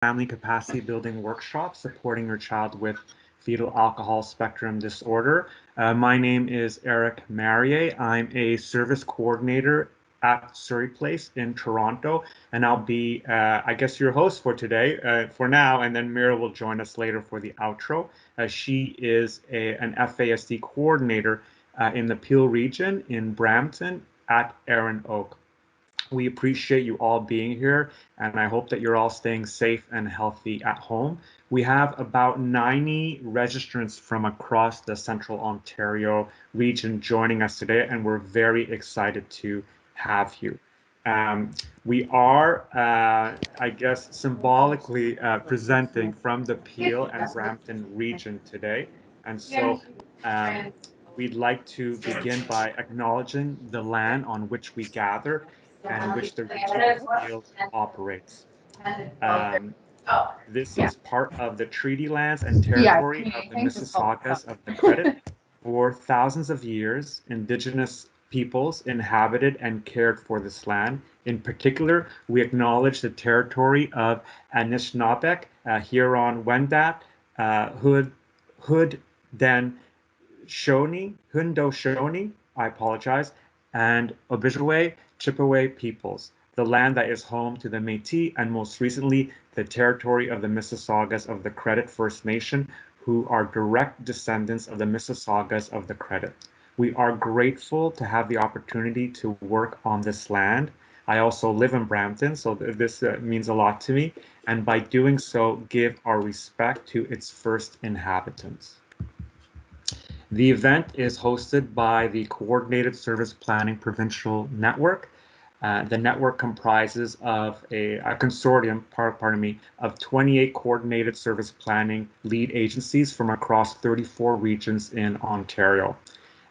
family capacity building workshop supporting your child with fetal alcohol spectrum disorder. My name is Eric Marier. I'm a service coordinator at Surrey Place in Toronto, and I'll be, I guess, your host for today, for now, and then Meera will join us later for the outro. She is an FASD coordinator in the Peel region in Brampton at Erin Oak. We appreciate you all being here, and I hope that you're all staying safe and healthy at home. We have about 90 registrants from across the Central Ontario region joining us today, and we're very excited to have you. We are, I guess, symbolically presenting from the Peel and Brampton region today. And so we'd like to begin by acknowledging the land on which we gather and which the region of Peel operates. Um, this is part of the treaty lands and territory of the Mississaugas of the Credit. For thousands of years, Indigenous peoples inhabited and cared for this land. In particular, we acknowledge the territory of Anishinaabeg, Huron-Wendat, Hood, Den Haudenosaunee, I apologize, and Ojibwe, Chippewa peoples, the land that is home to the Métis and most recently the territory of the Mississaugas of the Credit First Nation, who are direct descendants of the Mississaugas of the Credit. We are grateful to have the opportunity to work on this land. I also live in Brampton, so this means a lot to me, and by doing so, give our respect to its first inhabitants. The event is hosted by the Coordinated Service Planning Provincial Network. The network comprises of a consortium, of 28 coordinated service planning lead agencies from across 34 regions in Ontario.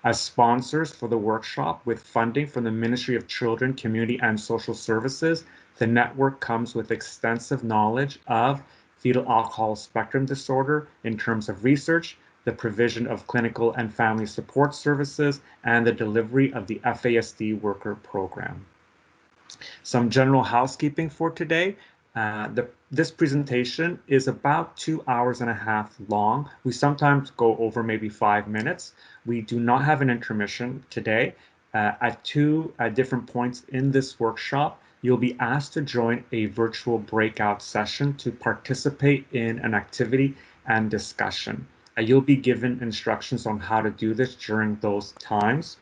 As sponsors for the workshop, with funding from the Ministry of Children, Community and Social Services, the network comes with extensive knowledge of fetal alcohol spectrum disorder in terms of research, the provision of clinical and family support services, and the delivery of the FASD worker program. Some general housekeeping for today. This presentation is about 2 hours and a half long. We sometimes go over maybe 5 minutes. We do not have an intermission today. At two different points in this workshop, you'll be asked to join a virtual breakout session to participate in an activity and discussion. You'll be given instructions on how to do this during those times.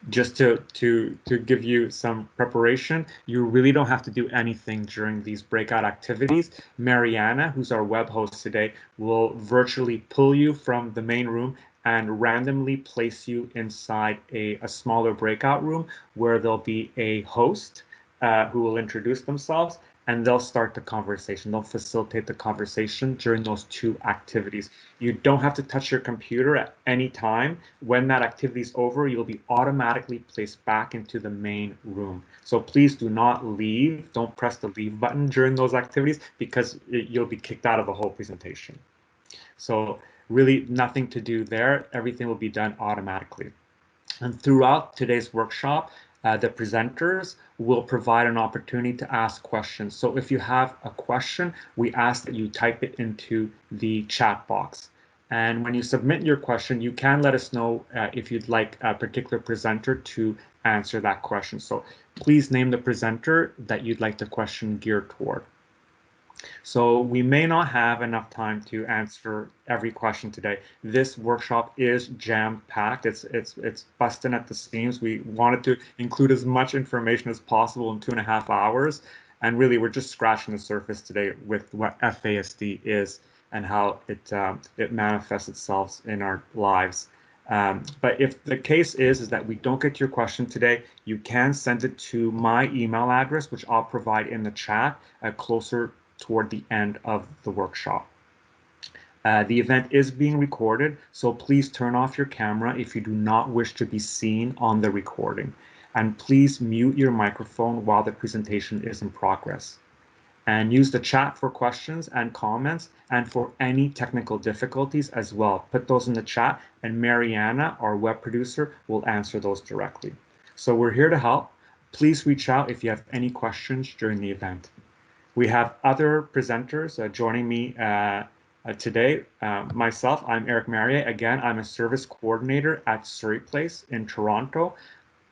Just to give you some preparation, you really don't have to do anything during these breakout activities. Mariana, who's our web host today, will virtually pull you from the main room and randomly place you inside a smaller breakout room where there'll be a host who will introduce themselves, and they'll start the conversation. They'll facilitate the conversation during those two activities. You don't have to touch your computer at any time. When that activity is over, you'll be automatically placed back into the main room. So please do not leave. Don't press the leave button during those activities because you'll be kicked out of the whole presentation. So really nothing to do there. Everything will be done automatically. And throughout today's workshop, the presenters will provide an opportunity to ask questions. So if you have a question, we ask that you type it into the chat box. And when you submit your question, you can let us know if you'd like a particular presenter to answer that question. So please name the presenter that you'd like the question geared toward. So we may not have enough time to answer every question today. This workshop is jam-packed. It's busting at the seams. We wanted to include as much information as possible in 2.5 hours. And really, we're just scratching the surface today with what FASD is and how it manifests itself in our lives. But if the case is that we don't get your question today, you can send it to my email address, which I'll provide in the chat closer toward the end of the workshop. The event is being recorded, so please turn off your camera if you do not wish to be seen on the recording. And please mute your microphone while the presentation is in progress. And use the chat for questions and comments and for any technical difficulties as well. Put those in the chat and Mariana, our web producer, will answer those directly. So we're here to help. Please reach out if you have any questions during the event. We have other presenters joining me today. Myself, I'm Eric Marier. Again, I'm a service coordinator at Surrey Place in Toronto.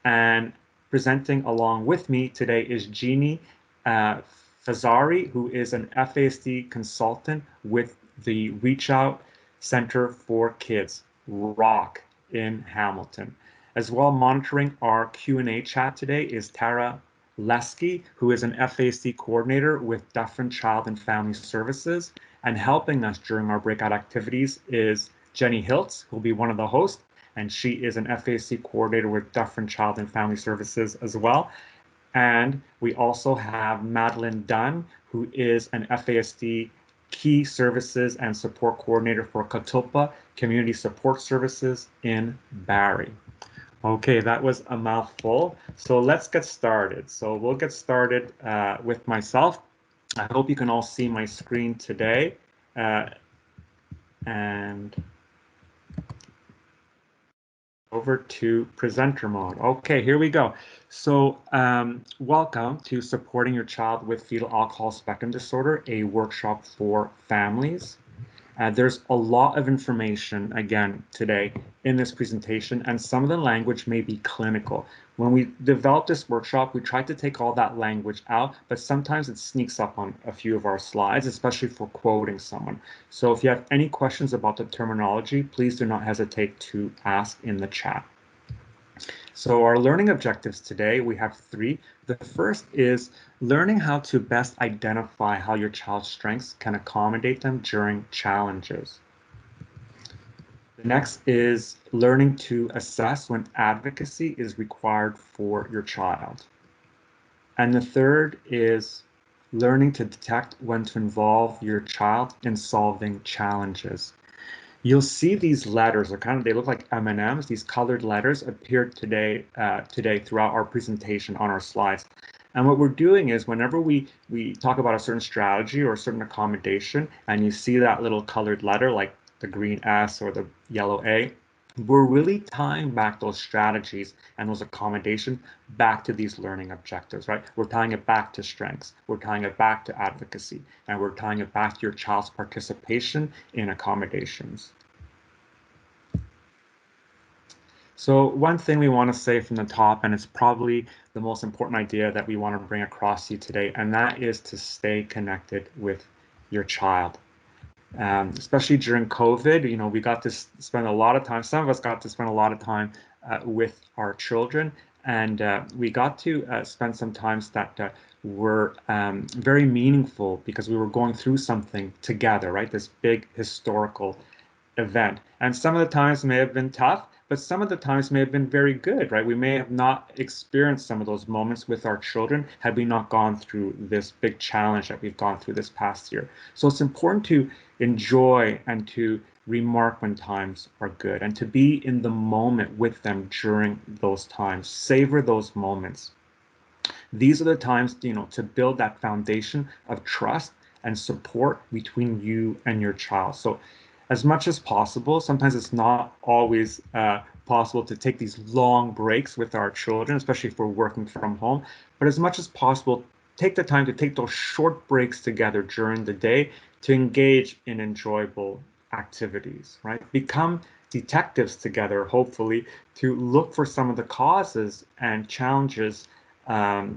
And presenting along with me today is Ginny Fazari, who is an FASD consultant with the Reach Out Center for Kids, ROC, in Hamilton. As well, monitoring our Q&A chat today is Tara Leskey, who is an FASD coordinator with Dufferin Child and Family Services. And helping us during our breakout activities is Jennie Hilts, who will be one of the hosts, and she is an FASD coordinator with Dufferin Child and Family Services as well. And we also have Madeline Dunn, who is an FASD Key Services and Support Coordinator for Katulpa Community Support Services in Barrie. Okay, that was a mouthful. So let's get started. So we'll get started with myself. I hope you can all see my screen today. And over to presenter mode. Okay, here we go. So welcome to Supporting Your Child with Fetal Alcohol Spectrum Disorder, a workshop for families. There's a lot of information, again, today in this presentation, and some of the language may be clinical. When we developed this workshop, we tried to take all that language out, but sometimes it sneaks up on a few of our slides, especially for quoting someone. So if you have any questions about the terminology, please do not hesitate to ask in the chat. So our learning objectives today, we have three. The first is learning how to best identify how your child's strengths can accommodate them during challenges. The next is learning to assess when advocacy is required for your child. And the third is learning to detect when to involve your child in solving challenges. You'll see these letters are they look like M&Ms. These colored letters appeared today throughout our presentation on our slides. And what we're doing is whenever we talk about a certain strategy or a certain accommodation, and you see that little colored letter like the green S or the yellow A, we're really tying back those strategies and those accommodations back to these learning objectives, right? We're tying it back to strengths, we're tying it back to advocacy, and we're tying it back to your child's participation in accommodations. So one thing we want to say from the top, and it's probably the most important idea that we want to bring across to you today, and that is to stay connected with your child. Especially during COVID, we got to spend a lot of time, some of us got to spend a lot of time with our children, and we got to spend some times that were very meaningful because we were going through something together, right? This big historical event. And some of the times may have been tough, but some of the times may have been very good, right? We may have not experienced some of those moments with our children had we not gone through this big challenge that we've gone through this past year. So it's important to enjoy and to remark when times are good and to be in the moment with them during those times. Savor those moments. These are the times, to build that foundation of trust and support between you and your child. So as much as possible, sometimes it's not always possible to take these long breaks with our children, especially if we're working from home. But as much as possible, take the time to take those short breaks together during the day to engage in enjoyable activities, right? Become detectives together, hopefully, to look for some of the causes and challenges for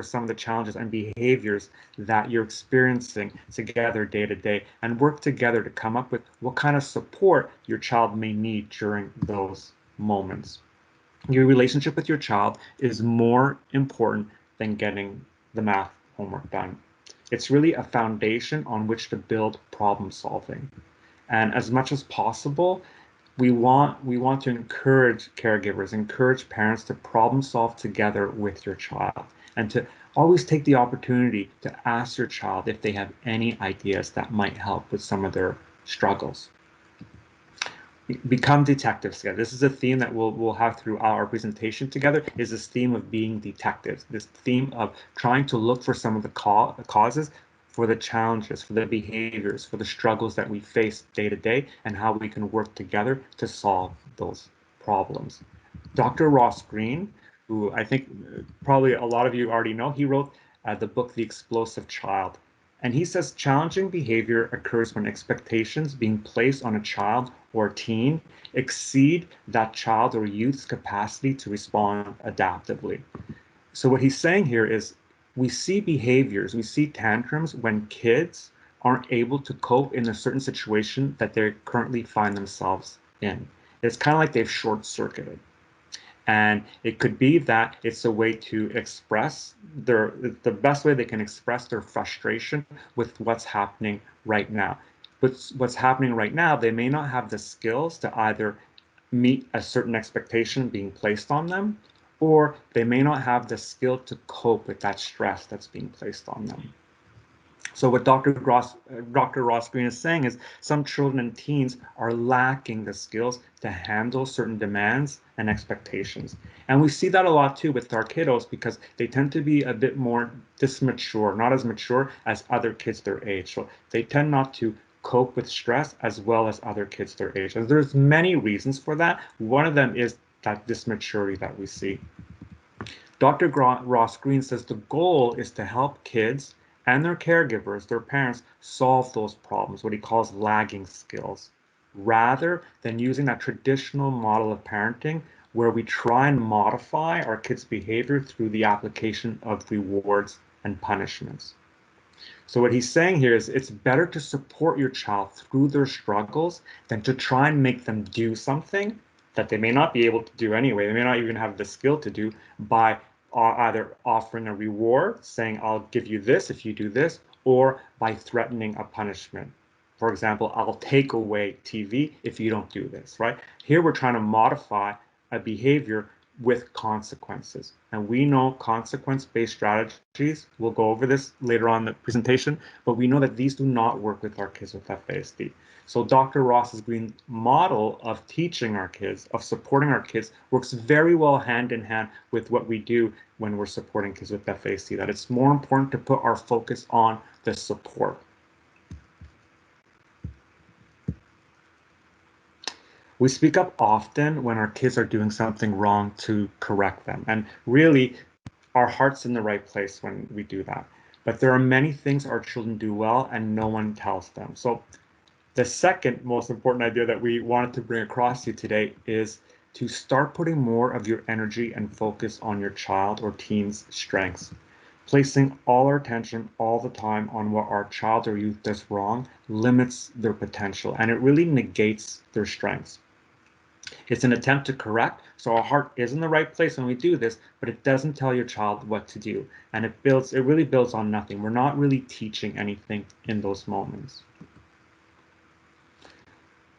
some of the challenges and behaviors that you're experiencing together day to day, and work together to come up with what kind of support your child may need during those moments. Your relationship with your child is more important than getting the math homework done. It's really a foundation on which to build problem solving. And as much as possible, we want to encourage caregivers, encourage parents to problem solve together with your child, and to always take the opportunity to ask your child if they have any ideas that might help with some of their struggles. Become detectives together. This is a theme that we'll have throughout our presentation together, is this theme of being detectives, this theme of trying to look for some of the causes, for the challenges, for the behaviors, for the struggles that we face day to day, and how we can work together to solve those problems. Dr. Ross Green, who I think probably a lot of you already know, he wrote the book The Explosive Child. And he says challenging behavior occurs when expectations being placed on a child or teen exceed that child or youth's capacity to respond adaptively. So what he's saying here is we see behaviors, we see tantrums when kids aren't able to cope in a certain situation that they currently find themselves in. It's kind of like they've short-circuited. And it could be that it's a way to express the best way they can express their frustration with what's happening right now. But what's happening right now, they may not have the skills to either meet a certain expectation being placed on them, or they may not have the skill to cope with that stress that's being placed on them. So what Dr. Ross Green is saying is some children and teens are lacking the skills to handle certain demands and expectations. And we see that a lot too with our kiddos because they tend to be a bit more dismature, not as mature as other kids their age. So they tend not to cope with stress as well as other kids their age. And there's many reasons for that. One of them is that dismaturity that we see. Dr. Ross Green says the goal is to help kids and their caregivers, their parents, solve those problems, what he calls lagging skills, rather than using that traditional model of parenting where we try and modify our kids' behavior through the application of rewards and punishments. So what he's saying here is it's better to support your child through their struggles than to try and make them do something that they may not be able to do anyway. They may not even have the skill to do by either offering a reward, saying, I'll give you this if you do this, or by threatening a punishment. For example, I'll take away TV if you don't do this, right? Here we're trying to modify a behavior with consequences. And we know consequence-based strategies, we'll go over this later on in the presentation, but we know that these do not work with our kids with FASD. So Dr. Ross's Green model of teaching our kids, of supporting our kids, works very well hand in hand with what we do when we're supporting kids with FASD, that it's more important to put our focus on the support. We speak up often when our kids are doing something wrong to correct them. And really, our heart's in the right place when we do that. But there are many things our children do well and no one tells them. So the second most important idea that we wanted to bring across to you today is to start putting more of your energy and focus on your child or teen's strengths. Placing all our attention all the time on what our child or youth does wrong limits their potential and it really negates their strengths. It's an attempt to correct, so our heart is in the right place when we do this, but it doesn't tell your child what to do. And it really builds on nothing. We're not really teaching anything in those moments.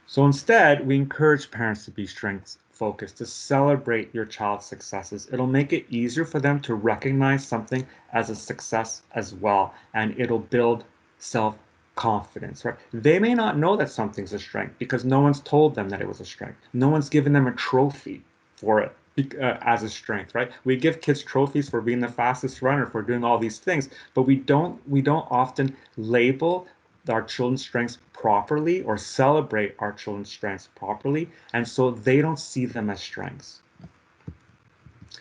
So instead, we encourage parents to be strengths focused, to celebrate your child's successes. It'll make it easier for them to recognize something as a success as well, and it'll build self-confidence, right? They may not know that something's a strength because no one's told them that it was a strength. No one's given them a trophy for it as a strength, right? We give kids trophies for being the fastest runner, for doing all these things, but we don't often label our children's strengths properly or celebrate our children's strengths properly, and so they don't see them as strengths.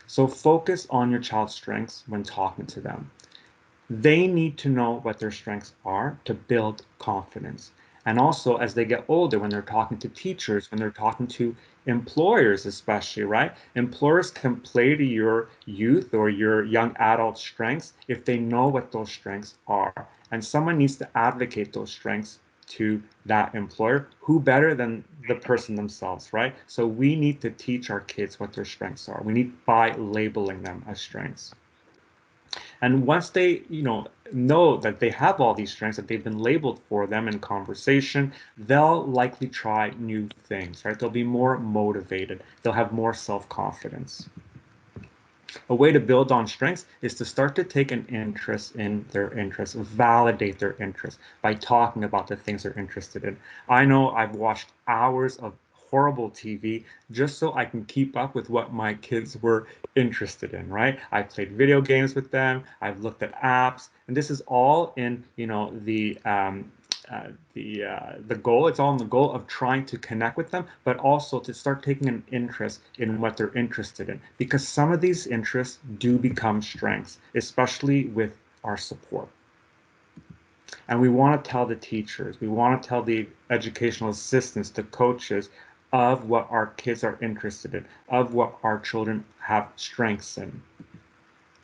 So focus on your child's strengths when talking to them. They need to know what their strengths are to build confidence. And also as they get older, when they're talking to teachers, when they're talking to employers especially, right? Employers can play to your youth or your young adult strengths if they know what those strengths are. And someone needs to advocate those strengths to that employer. Who better than the person themselves, right? So we need to teach our kids what their strengths are. We need by labeling them as strengths. And once they, know that they have all these strengths, that they've been labeled for them in conversation, they'll likely try new things, right? They'll be more motivated. They'll have more self-confidence. A way to build on strengths is to start to take an interest in their interests, validate their interests by talking about the things they're interested in. I know I've watched hours of horrible TV just so I can keep up with what my kids were interested in, right? I played video games with them. I've looked at apps, and this is all in, the goal. It's all in the goal of trying to connect with them, but also to start taking an interest in what they're interested in, because some of these interests do become strengths, especially with our support. And we want to tell the teachers, we want to tell the educational assistants, the coaches, of what our kids are interested in, of what our children have strengths in.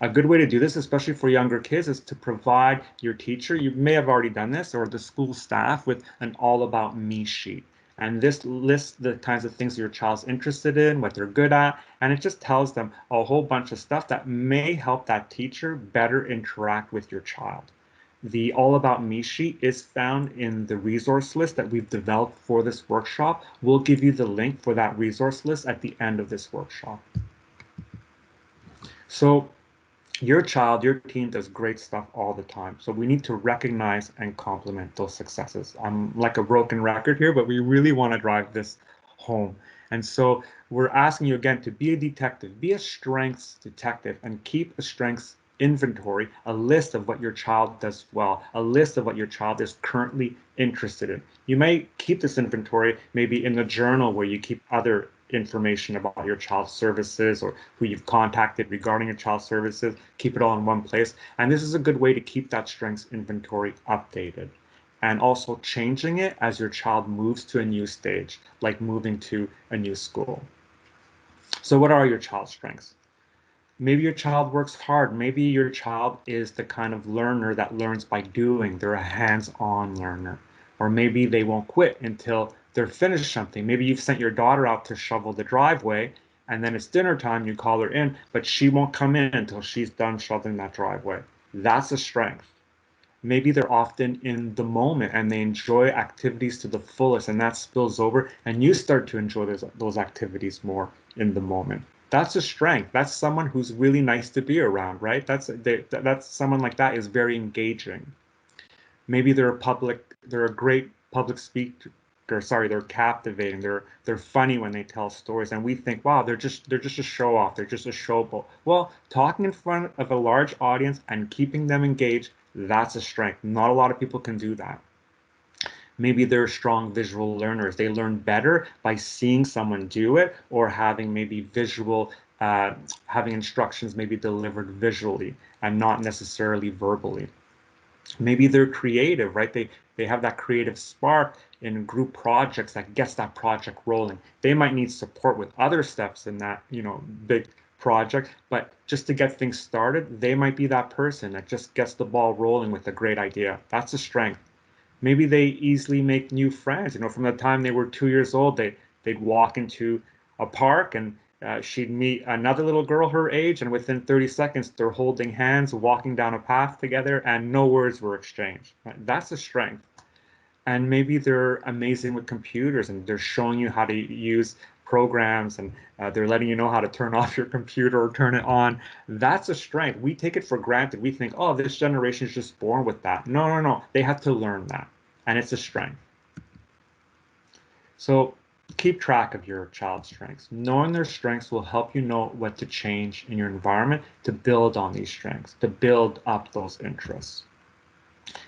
A good way to do this, especially for younger kids, is to provide your teacher, you may have already done this, or the school staff, with an all about me sheet. And this lists the kinds of things your child's interested in, what they're good at, and it just tells them a whole bunch of stuff that may help that teacher better interact with your child. The All About Me sheet is found in the resource list that we've developed for this workshop. We'll give you the link for that resource list at the end of this workshop. So your child, your team does great stuff all the time. So we need to recognize and compliment those successes. I'm like a broken record here, but we really want to drive this home. And so we're asking you again to be a detective, be a strengths detective, and keep a strengths inventory, a list of what your child does well, a list of what your child is currently interested in. You may keep this inventory maybe in the journal where you keep other information about your child's services or who you've contacted regarding your child's services, keep it all in one place. And this is a good way to keep that strengths inventory updated, and also changing it as your child moves to a new stage, like moving to a new school. So what are your child's strengths? Maybe your child works hard. Maybe your child is the kind of learner that learns by doing. They're a hands-on learner. Or maybe they won't quit until they're finished something. Maybe you've sent your daughter out to shovel the driveway, and then it's dinner time, you call her in, but she won't come in until she's done shoveling that driveway. That's a strength. Maybe they're often in the moment and they enjoy activities to the fullest, and that spills over, and you start to enjoy those activities more in the moment. That's a strength. That's someone who's really nice to be around, right? That's someone like that is very engaging. Maybe they're a great public speaker. Sorry, they're captivating. They're funny when they tell stories, and we think, wow, they're just a show off. They're just a showboat. Well, talking in front of a large audience and keeping them engaged, that's a strength. Not a lot of people can do that. Maybe they're strong visual learners. They learn better by seeing someone do it, or having maybe having instructions maybe delivered visually and not necessarily verbally. Maybe they're creative, right? They have that creative spark in group projects that gets that project rolling. They might need support with other steps in that, big project, but just to get things started, they might be that person that just gets the ball rolling with a great idea. That's a strength. Maybe they easily make new friends. From the time they were 2 years old, they'd walk into a park, and she'd meet another little girl her age, and within 30 seconds, they're holding hands, walking down a path together, and no words were exchanged. Right? That's a strength. And maybe they're amazing with computers, and they're showing you how to use programs, and they're letting you know how to turn off your computer or turn it on. That's a strength. We take it for granted. We think, oh, this generation is just born with that. No, no, no. They have to learn that, and it's a strength. So keep track of your child's strengths. Knowing their strengths will help you know what to change in your environment to build on these strengths, to build up those interests.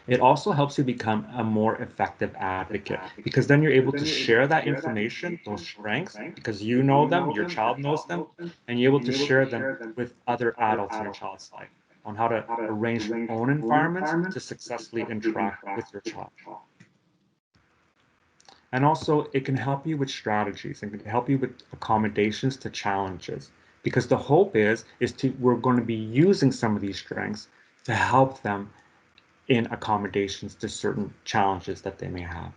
It also helps you become a more effective advocate, because then you're able to share that information, those strengths, because you know them, your child knows them, and you're able to share them with other adults in your child's life on how to arrange your own environments to successfully interact with your child. And also, it can help you with strategies and can help you with accommodations to challenges, because the hope is we're going to be using some of these strengths to help them in accommodations to certain challenges that they may have.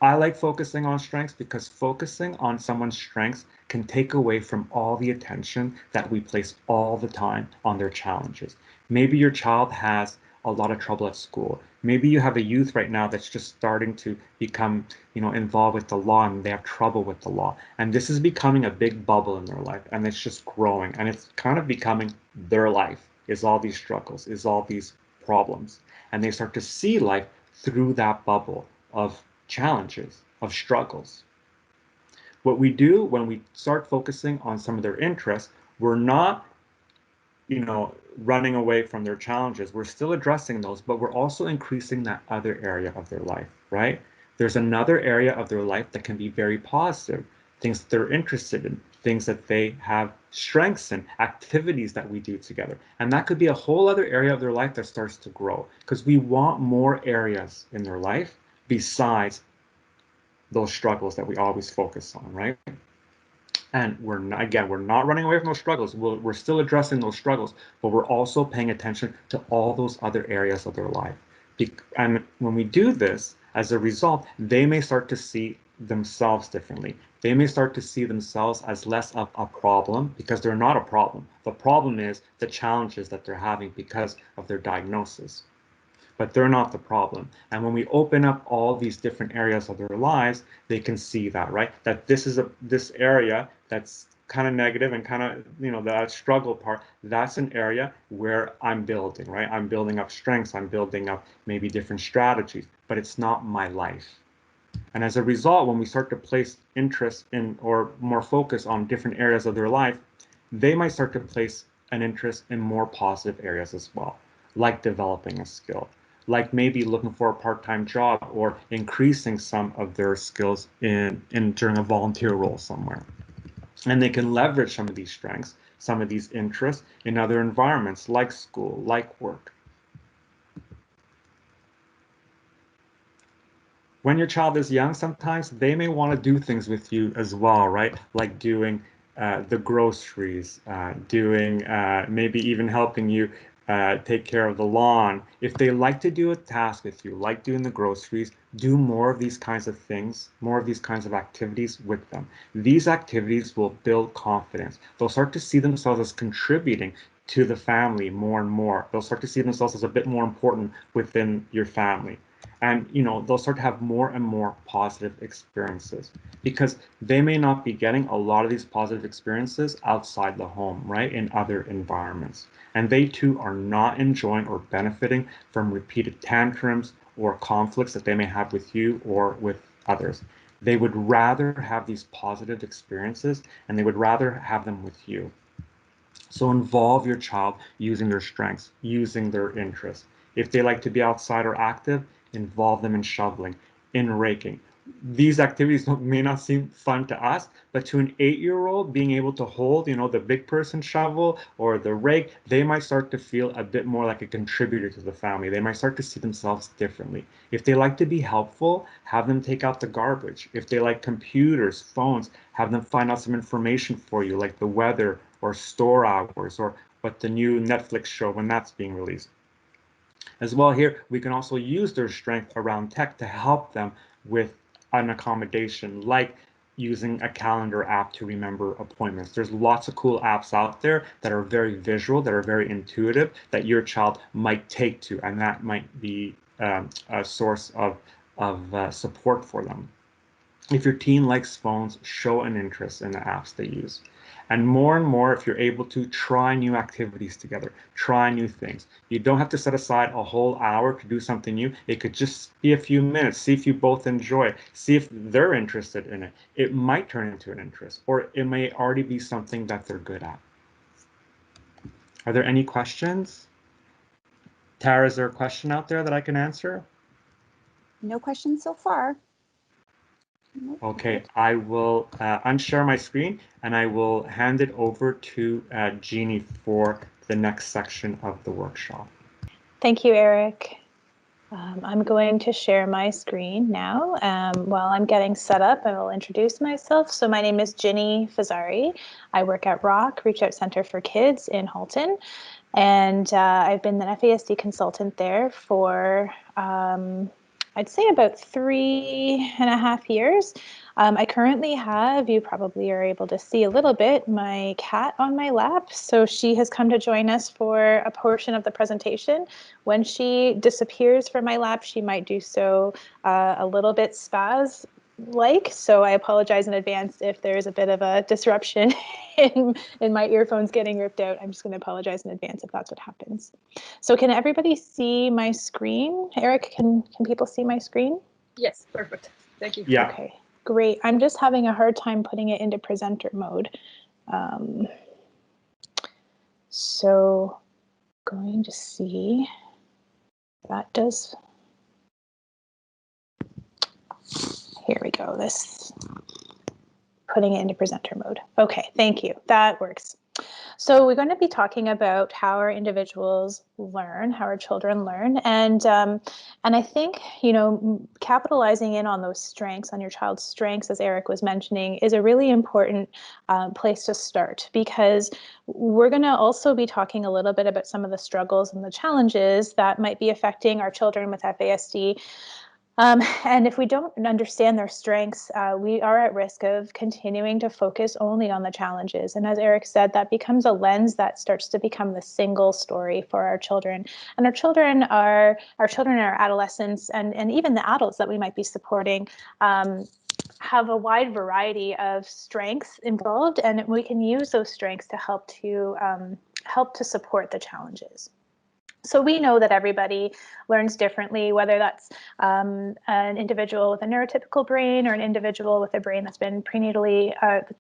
I like focusing on strengths because focusing on someone's strengths can take away from all the attention that we place all the time on their challenges. Maybe your child has a lot of trouble at school. Maybe you have a youth right now that's just starting to become, involved with the law, and they have trouble with the law. And this is becoming a big bubble in their life, and it's just growing, and it's kind of becoming their life, is all these struggles, is all these problems. And they start to see life through that bubble of challenges, of struggles. What we do when we start focusing on some of their interests, we're not, running away from their challenges. We're still addressing those, but we're also increasing that other area of their life, right? There's another area of their life that can be very positive, things that they're interested in, things that they have strengths and activities that we do together. And that could be a whole other area of their life that starts to grow, because we want more areas in their life besides those struggles that we always focus on, right? And we're not running away from those struggles. We're still addressing those struggles, but we're also paying attention to all those other areas of their life. And when we do this, as a result, they may start to see themselves differently. They may start to see themselves as less of a problem, because they're not a problem. The problem is the challenges that they're having because of their diagnosis. But they're not the problem. And when we open up all these different areas of their lives, they can see that, right? That this area that's kind of negative and kind of, that struggle part, that's an area where I'm building, right? I'm building up strengths, I'm building up maybe different strategies, but it's not my life. And as a result, when we start to place interest in, or more focus on, different areas of their life, they might start to place an interest in more positive areas as well, like developing a skill, like maybe looking for a part-time job, or increasing some of their skills during a volunteer role somewhere. And they can leverage some of these strengths, some of these interests in other environments, like school, like work. When your child is young, sometimes they may want to do things with you as well, right? Like doing the groceries, doing maybe even helping you take care of the lawn. If they like to do a task with you, like doing the groceries, do more of these kinds of things, more of these kinds of activities with them. These activities will build confidence. They'll start to see themselves as contributing to the family more and more. They'll start to see themselves as a bit more important within your family. And they'll start to have more and more positive experiences, because they may not be getting a lot of these positive experiences outside the home, right, in other environments. And they too are not enjoying or benefiting from repeated tantrums or conflicts that they may have with you or with others. They would rather have these positive experiences, and they would rather have them with you. So involve your child using their strengths, using their interests. If they like to be outside or active, involve them in shoveling, in raking. These activities may not seem fun to us, but to an 8-year-old, being able to hold, the big person shovel or the rake, they might start to feel a bit more like a contributor to the family. They might start to see themselves differently. If they like to be helpful, have them take out the garbage. If they like computers, phones, have them find out some information for you, like the weather or store hours, or what the new Netflix show, when that's being released. As well, here we can also use their strength around tech to help them with an accommodation, like using a calendar app to remember appointments. There's lots of cool apps out there that are very visual, that are very intuitive, that your child might take to, and that might be a source of support for them. If your teen likes phones, show an interest in the apps they use. And more, if you're able to, try new activities together, try new things. You don't have to set aside a whole hour to do something new. It could just be a few minutes. See if you both enjoy it. See if they're interested in it. It might turn into an interest, or it may already be something that they're good at. Are there any questions? Tara, is there a question out there that I can answer? No questions so far. Okay, I will unshare my screen, and I will hand it over to Jeannie for the next section of the workshop. Thank you, Eric. I'm going to share my screen now. While I'm getting set up, I will introduce myself. So my name is Ginny Fazari. I work at ROC, Reach Out Center for Kids in Halton. And I've been an FASD consultant there for I'd say about 3.5 years. I currently have, you probably are able to see a little bit, my cat on my lap. So she has come to join us for a portion of the presentation. When she disappears from my lap, she might do so a little bit spaz-like. So I apologize in advance if there's a bit of a disruption in my earphones getting ripped out. I'm just going to apologize in advance if that's what happens. So can everybody see my screen? Eric, can people see my screen? Yes, perfect. Thank you. Yeah. Okay, great. I'm just having a hard time putting it into presenter mode. So going to see, that does, here we go, this, putting it into presenter mode. Okay, thank you, that works. So we're going to be talking about how our individuals learn, how our children learn, and I think, you know, capitalizing in on those strengths, on your child's strengths, as Eric was mentioning, is a really important place to start, because we're going to also be talking a little bit about some of the struggles and the challenges that might be affecting our children with FASD. And if we don't understand their strengths, we are at risk of continuing to focus only on the challenges. And as Eric said, that becomes a lens that starts to become the single story for our children. And our children and our adolescents, and even the adults that we might be supporting, have a wide variety of strengths involved, and we can use those strengths to help to support the challenges. So we know that everybody learns differently, whether that's an individual with a neurotypical brain or an individual with a brain that's been prenatally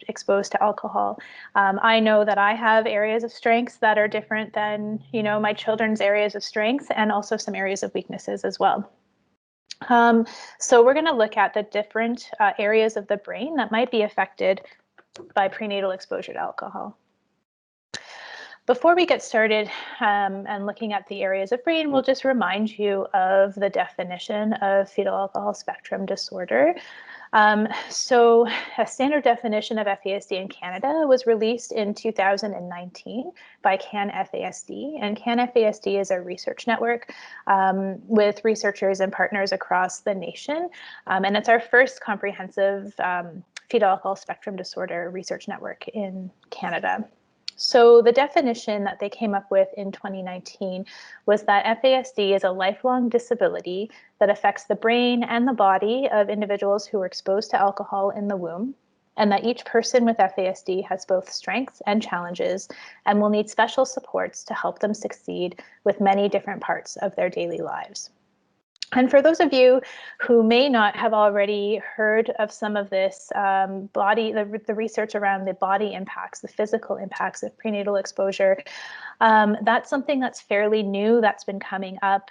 exposed to alcohol. I know that I have areas of strengths that are different than, you know, my children's areas of strengths, and also some areas of weaknesses as well. So we're going to look at the different areas of the brain that might be affected by prenatal exposure to alcohol. Before we get started and looking at the areas of brain, we'll just remind you of the definition of fetal alcohol spectrum disorder. So a standard definition of FASD in Canada was released in 2019 by CAN-FASD, and CAN-FASD is a research network with researchers and partners across the nation, and it's our first comprehensive fetal alcohol spectrum disorder research network in Canada. So the definition that they came up with in 2019 was that FASD is a lifelong disability that affects the brain and the body of individuals who are exposed to alcohol in the womb, and that each person with FASD has both strengths and challenges and will need special supports to help them succeed with many different parts of their daily lives. And for those of you who may not have already heard of some of this the research around the body impacts, the physical impacts of prenatal exposure, that's something that's fairly new that's been coming up.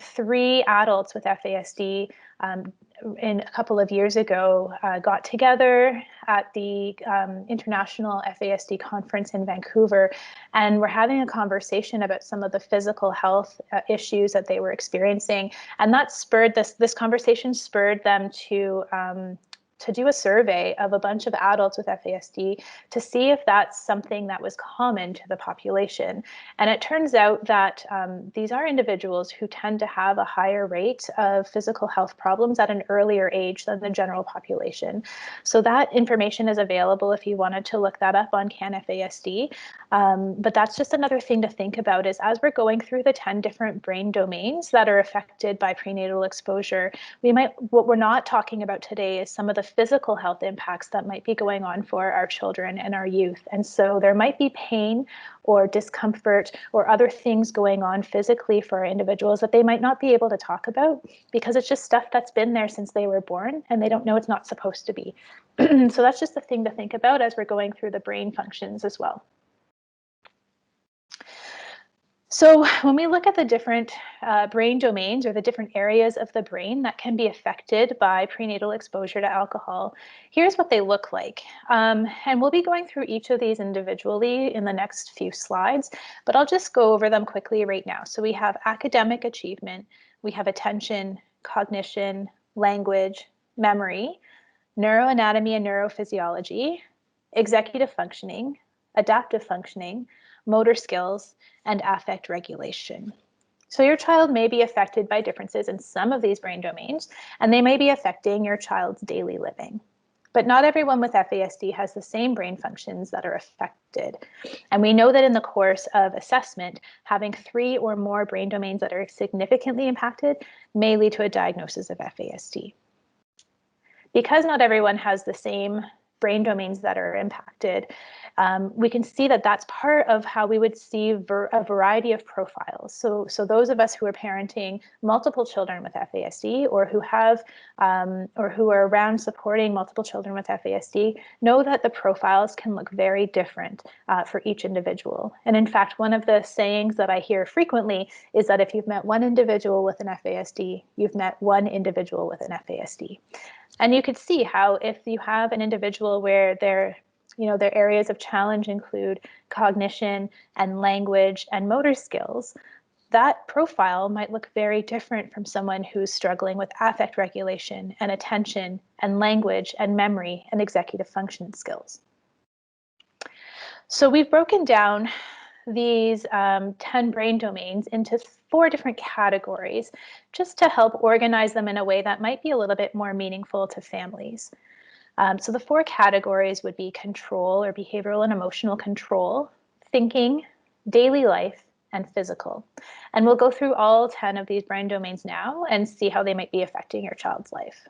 3 adults with FASD in a couple of years ago got together at the International FASD conference in Vancouver, and were having a conversation about some of the physical health issues that they were experiencing, and that spurred this conversation spurred them to do a survey of a bunch of adults with FASD to see if that's something that was common to the population. And it turns out that these are individuals who tend to have a higher rate of physical health problems at an earlier age than the general population. So that information is available if you wanted to look that up on CAN-FASD. But that's just another thing to think about, is as we're going through the 10 different brain domains that are affected by prenatal exposure, what we're not talking about today is some of the physical health impacts that might be going on for our children and our youth. And so there might be pain or discomfort or other things going on physically for our individuals that they might not be able to talk about, because it's just stuff that's been there since they were born and they don't know it's not supposed to be. So that's just a thing to think about as we're going through the brain functions as well. So when we look at the different brain domains, or the different areas of the brain that can be affected by prenatal exposure to alcohol, here's what they look like. And we'll be going through each of these individually in the next few slides, but I'll just go over them quickly right now. So we have academic achievement, we have attention, cognition, language, memory, neuroanatomy and neurophysiology, executive functioning, adaptive functioning, motor skills, and affect regulation. So your child may be affected by differences in some of these brain domains, and they may be affecting your child's daily living. But not everyone with FASD has the same brain functions that are affected. And we know that in the course of assessment, having 3 or more brain domains that are significantly impacted may lead to a diagnosis of FASD. Because not everyone has the same brain domains that are impacted, we can see that that's part of how we would see a variety of profiles. So those of us who are parenting multiple children with FASD, or who have or who are around supporting multiple children with FASD, know that the profiles can look very different for each individual. And in fact, one of the sayings that I hear frequently is that if you've met one individual with an FASD, you've met one individual with an FASD. And you could see how if you have an individual where they're Their areas of challenge include cognition and language and motor skills. That profile might look very different from someone who's struggling with affect regulation and attention and language and memory and executive function skills. So we've broken down these 10 brain domains into 4 different categories, just to help organize them in a way that might be a little bit more meaningful to families. So the 4 categories would be control, or behavioral and emotional control, thinking, daily life, and physical. And we'll go through all 10 of these brain domains now and see how they might be affecting your child's life.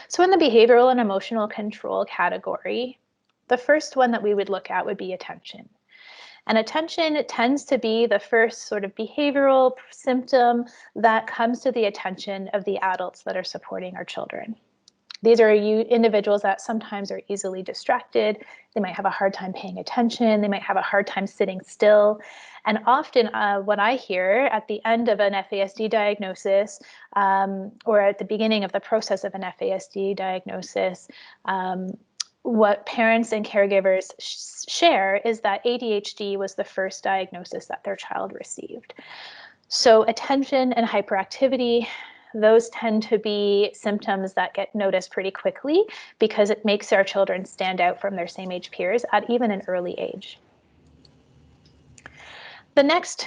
So in the behavioral and emotional control category, the first one that we would look at would be attention. And attention tends to be the first sort of behavioral symptom that comes to the attention of the adults that are supporting our children. These are individuals that sometimes are easily distracted. They might have a hard time paying attention. They might have a hard time sitting still. And often what I hear at the end of an FASD diagnosis, or at the beginning of the process of an FASD diagnosis, what parents and caregivers share is that ADHD was the first diagnosis that their child received. So attention and hyperactivity, those tend to be symptoms that get noticed pretty quickly because it makes our children stand out from their same age peers at even an early age. The next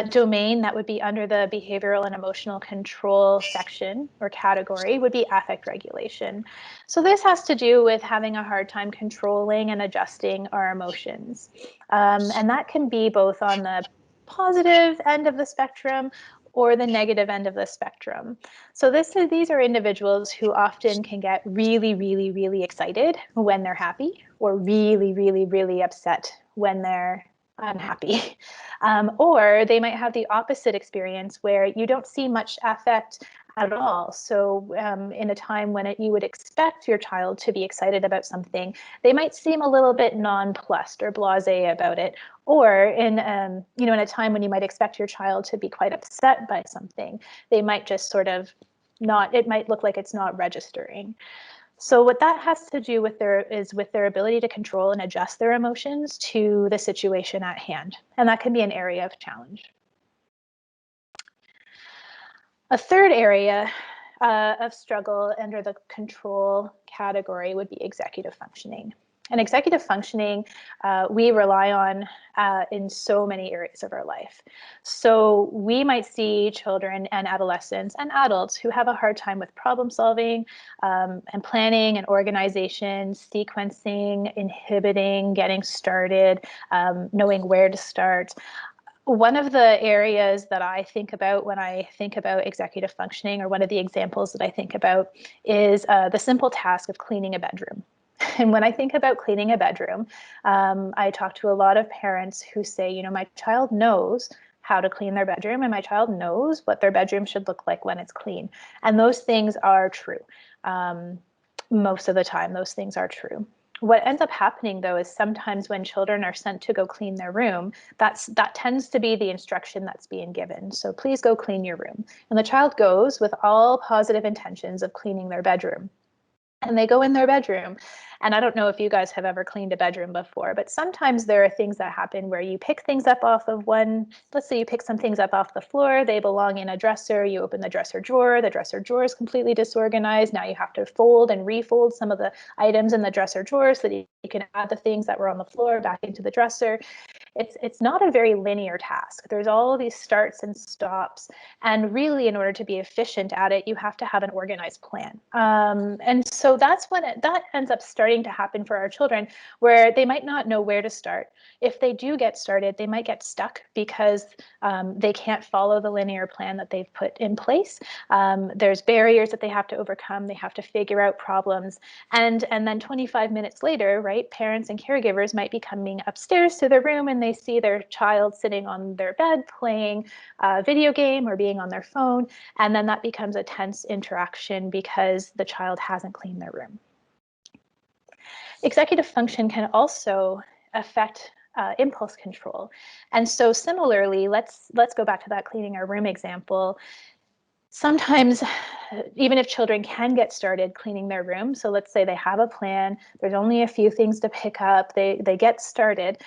domain that would be under the behavioral and emotional control section or category would be affect regulation. So this has to do with having a hard time controlling and adjusting our emotions. And that can be both on the positive end of the spectrum or the negative end of the spectrum. So these are individuals who often can get really, really, really excited when they're happy, or really, really, really upset when they're unhappy. Or they might have the opposite experience where you don't see much affect at all. So in a time when you would expect your child to be excited about something, they might seem a little bit nonplussed or blasé about it. Or in in a time when you might expect your child to be quite upset by something, they might just sort of not, it might look like it's not registering. So what that has to do with their ability to control and adjust their emotions to the situation at hand. And that can be an area of challenge. A third area of struggle under the control category would be executive functioning. And executive functioning, we rely on in so many areas of our life. So we might see children and adolescents and adults who have a hard time with problem solving and planning and organization, sequencing, inhibiting, getting started, knowing where to start. One of the areas that I think about when I think about executive functioning, or one of the examples that I think about, is the simple task of cleaning a bedroom. And when I think about cleaning a bedroom, I talk to a lot of parents who say, my child knows how to clean their bedroom, and my child knows what their bedroom should look like when it's clean. And those things are true. Most of the time, those things are true. What ends up happening, though, is sometimes when children are sent to go clean their room, that tends to be the instruction that's being given. So please go clean your room. And the child goes with all positive intentions of cleaning their bedroom. And they go in their bedroom. And I don't know if you guys have ever cleaned a bedroom before, but sometimes there are things that happen where you pick things up off of let's say you pick some things up off the floor, they belong in a dresser, you open the dresser drawer is completely disorganized. Now you have to fold and refold some of the items in the dresser drawer so that you can add the things that were on the floor back into the dresser. It's not a very linear task. There's all of these starts and stops. And really, in order to be efficient at it, you have to have an organized plan. And so that's when that ends up starting to happen for our children, where they might not know where to start. If they do get started, they might get stuck because they can't follow the linear plan that they've put in place. There's barriers that they have to overcome. They have to figure out problems. And then 25 minutes later, right, parents and caregivers might be coming upstairs to their room and they see their child sitting on their bed playing a video game or being on their phone. And then that becomes a tense interaction because the child hasn't cleaned their room. Executive function can also affect impulse control. And so similarly, let's go back to that cleaning our room example. Sometimes even if children can get started cleaning their room, so let's say they have a plan, there's only a few things to pick up, they get started.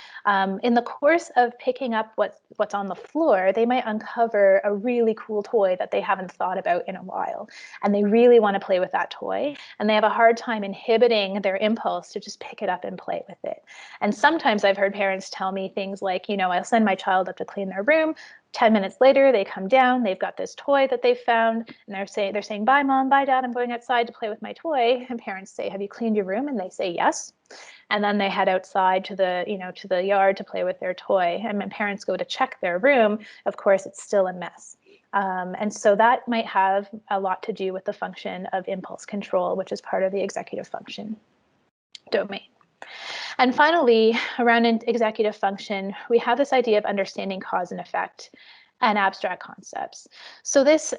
In the course of picking up what's on the floor, they might uncover a really cool toy that they haven't thought about in a while, and they really want to play with that toy, and they have a hard time inhibiting their impulse to just pick it up and play with it. And sometimes I've heard parents tell me things like, you know, I'll send my child up to clean their room. 10 minutes later, they come down, they've got this toy that they found, and they're saying, bye, Mom, bye, Dad, I'm going outside to play with my toy. And parents say, have you cleaned your room? And they say, yes. And then they head outside to the yard to play with their toy. And when parents go to check their room, of course, it's still a mess. And so that might have a lot to do with the function of impulse control, which is part of the executive function domain. And finally, around executive function, we have this idea of understanding cause and effect and abstract concepts. So this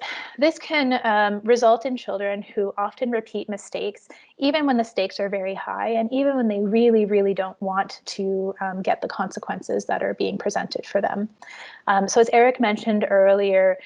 can result in children who often repeat mistakes, even when the stakes are very high, and even when they really, really don't want to get the consequences that are being presented for them. So as Eric mentioned earlier,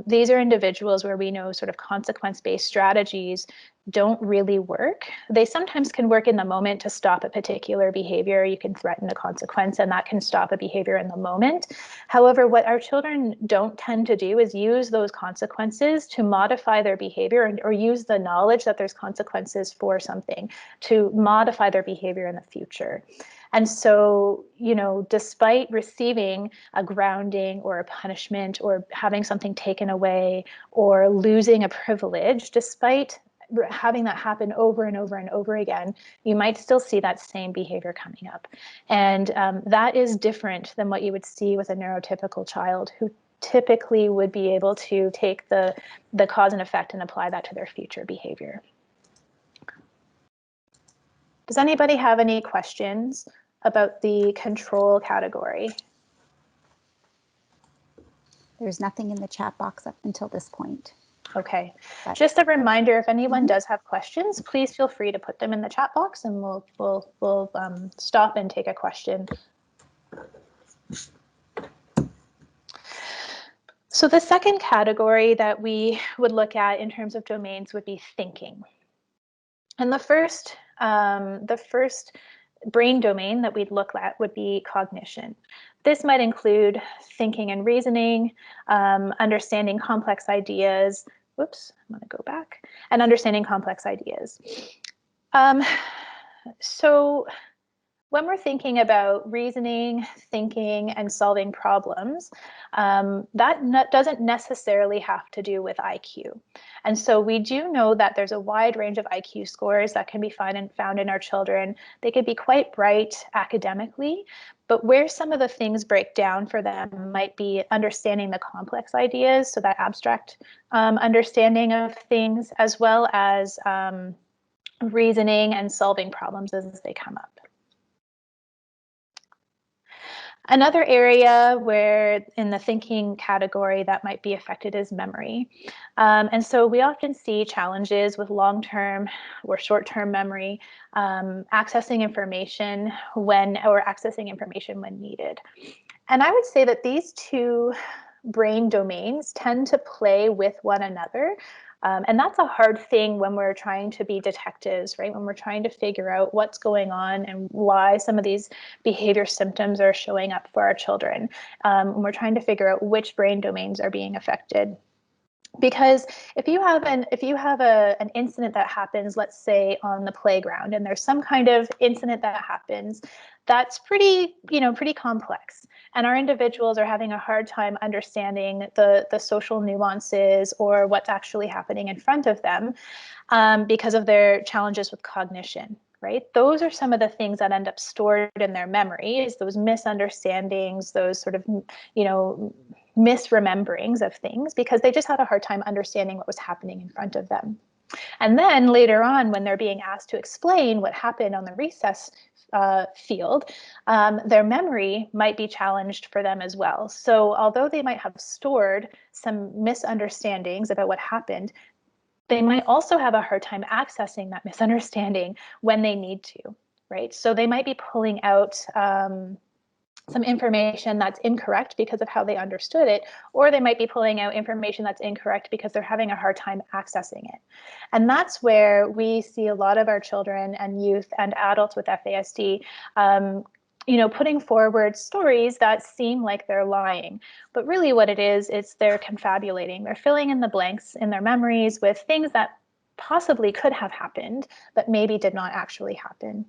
these are individuals where we know sort of consequence-based strategies don't really work. They sometimes can work in the moment to stop a particular behavior. You can threaten a consequence and that can stop a behavior in the moment. However, what our children don't tend to do is use those consequences to modify their behavior or use the knowledge that there's consequences for something to modify their behavior in the future. And so, you know, despite receiving a grounding or a punishment or having something taken away or losing a privilege, despite having that happen over and over and over again, you might still see that same behavior coming up. And that is different than what you would see with a neurotypical child who typically would be able to take the cause and effect and apply that to their future behavior. Does anybody have any questions about the control category? There's nothing in the chat box up until this point. Okay, just a reminder, if anyone does have questions, please feel free to put them in the chat box and we'll stop and take a question. So the second category that we would look at in terms of domains would be thinking. And the first brain domain that we'd look at would be cognition. This might include thinking and reasoning, understanding complex ideas. Whoops, I'm going to go back. And understanding complex ideas. So when we're thinking about reasoning, thinking, and solving problems, that doesn't necessarily have to do with IQ. And so we do know that there's a wide range of IQ scores that can be found in our children. They could be quite bright academically, but where some of the things break down for them might be understanding the complex ideas, so that abstract understanding of things, as well as reasoning and solving problems as they come up. Another area where in the thinking category that might be affected is memory. And so we often see challenges with long-term or short-term memory, accessing information when needed. And I would say that these two brain domains tend to play with one another. And that's a hard thing when we're trying to be detectives, right? When we're trying to figure out what's going on and why some of these behavior symptoms are showing up for our children. When we're trying to figure out which brain domains are being affected. Because if you have an incident that happens, let's say on the playground, and there's some kind of incident that happens that's pretty complex, and our individuals are having a hard time understanding the social nuances or what's actually happening in front of them because of their challenges with cognition. Right? Those are some of the things that end up stored in their memory, is those misunderstandings, those sort of, misrememberings of things, because they just had a hard time understanding what was happening in front of them. And then later on, when they're being asked to explain what happened on the recess field, their memory might be challenged for them as well. So although they might have stored some misunderstandings about what happened, they might also have a hard time accessing that misunderstanding when they need to, right? So they might be pulling out some information that's incorrect because of how they understood it, or they might be pulling out information that's incorrect because they're having a hard time accessing it. And that's where we see a lot of our children and youth and adults with FASD putting forward stories that seem like they're lying. But really what it is they're confabulating. They're filling in the blanks in their memories with things that possibly could have happened, but maybe did not actually happen.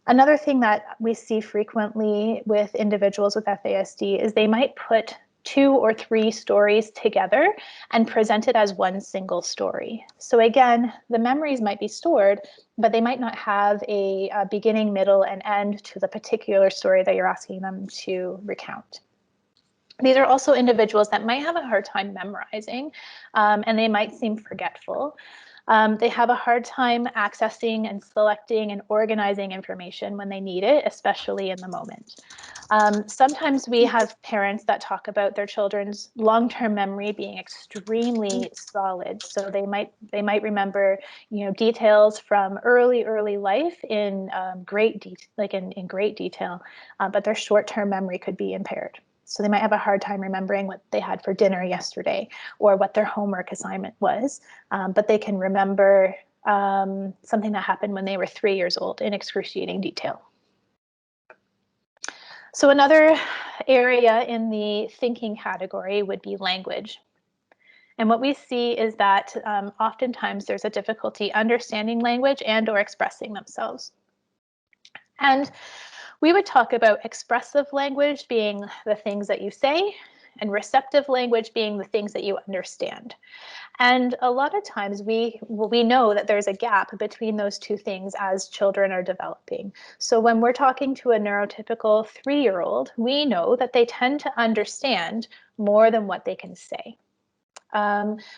Another thing that we see frequently with individuals with FASD is they might put 2 or 3 stories together and present it as one single story. So again, the memories might be stored, but they might not have a beginning, middle, and end to the particular story that you're asking them to recount. These are also individuals that might have a hard time memorizing, and they might seem forgetful. They have a hard time accessing and selecting and organizing information when they need it, especially in the moment. Sometimes we have parents that talk about their children's long-term memory being extremely solid. So they might remember, details from early life in great detail, but their short-term memory could be impaired. So they might have a hard time remembering what they had for dinner yesterday or what their homework assignment was, but they can remember something that happened when they were 3 years old in excruciating detail. So another area in the thinking category would be language. And what we see is that oftentimes there's a difficulty understanding language and or expressing themselves. And we would talk about expressive language being the things that you say and receptive language being the things that you understand. And a lot of times we know that there's a gap between those two things as children are developing. So when we're talking to a neurotypical 3-year-old, we know that they tend to understand more than what they can say.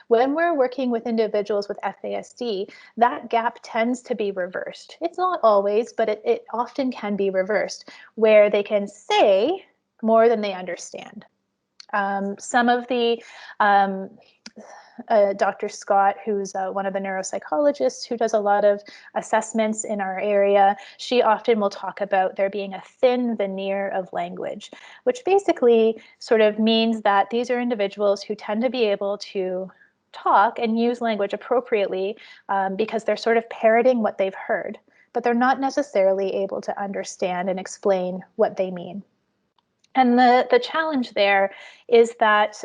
When we're working with individuals with FASD, that gap tends to be reversed. It's not always, but it often can be reversed, where they can say more than they understand. Some of the Dr. Scott, who's one of the neuropsychologists who does a lot of assessments in our area, she often will talk about there being a thin veneer of language, which basically sort of means that these are individuals who tend to be able to talk and use language appropriately because they're sort of parroting what they've heard, but they're not necessarily able to understand and explain what they mean. And the challenge there is that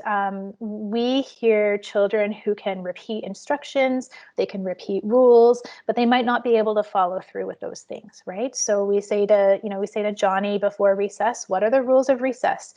we hear children who can repeat instructions, they can repeat rules, but they might not be able to follow through with those things, right? So we say to Johnny before recess, what are the rules of recess?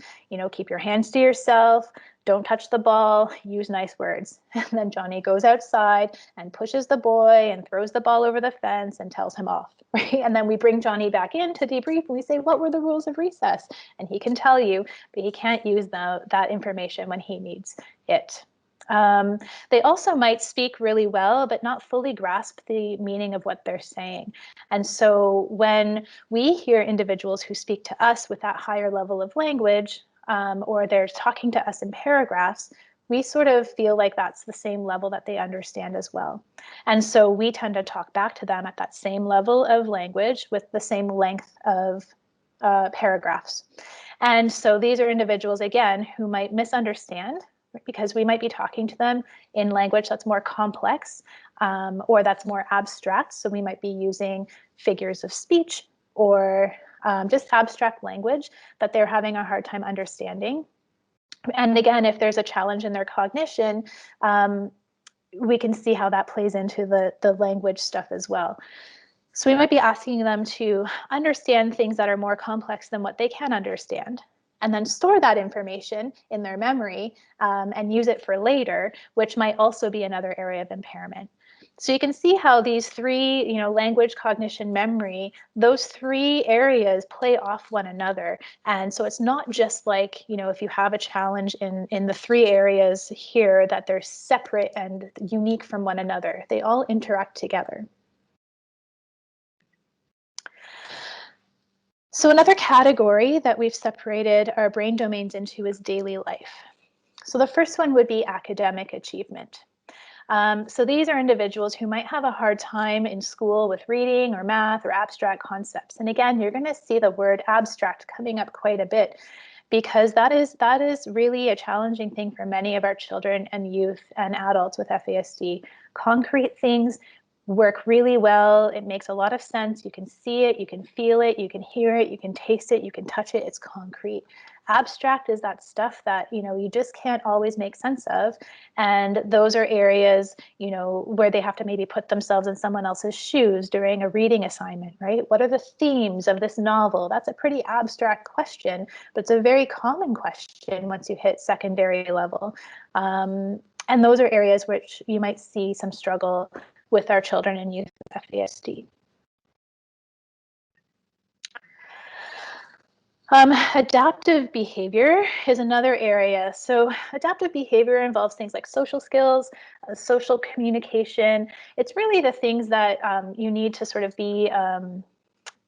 Keep your hands to yourself, don't touch the ball, use nice words. And then Johnny goes outside and pushes the boy and throws the ball over the fence and tells him off, right? And then we bring Johnny back in to debrief and we say, what were the rules of recess? And he can tell you, but he can't use that information when he needs it. They also might speak really well, but not fully grasp the meaning of what they're saying. And so when we hear individuals who speak to us with that higher level of language, or they're talking to us in paragraphs, we sort of feel like that's the same level that they understand as well. And so we tend to talk back to them at that same level of language with the same length of paragraphs. And so these are individuals, again, who might misunderstand because we might be talking to them in language that's more complex or that's more abstract. So we might be using figures of speech or just abstract language that they're having a hard time understanding. And again, if there's a challenge in their cognition, we can see how that plays into the language stuff as well. So we might be asking them to understand things that are more complex than what they can understand, and then store that information in their memory and use it for later, which might also be another area of impairment. So you can see how these three, language, cognition, memory, those three areas play off one another. And so it's not just like, if you have a challenge in the three areas here that they're separate and unique from one another. They all interact together. So another category that we've separated our brain domains into is daily life. So the first one would be academic achievement. So these are individuals who might have a hard time in school with reading or math or abstract concepts. And again, you're going to see the word abstract coming up quite a bit, because that is really a challenging thing for many of our children and youth and adults with FASD. Concrete things work really well. It makes a lot of sense. You can see it, you can feel it, you can hear it, you can taste it, you can touch it. It's concrete. Abstract is that stuff that, you just can't always make sense of. And those are areas, where they have to maybe put themselves in someone else's shoes during a reading assignment, right? What are the themes of this novel? That's a pretty abstract question, but it's a very common question once you hit secondary level. And those are areas which you might see some struggle with our children and youth with FASD. Adaptive behavior is another area. So adaptive behavior involves things like social skills, social communication. It's really the things that you need to sort of be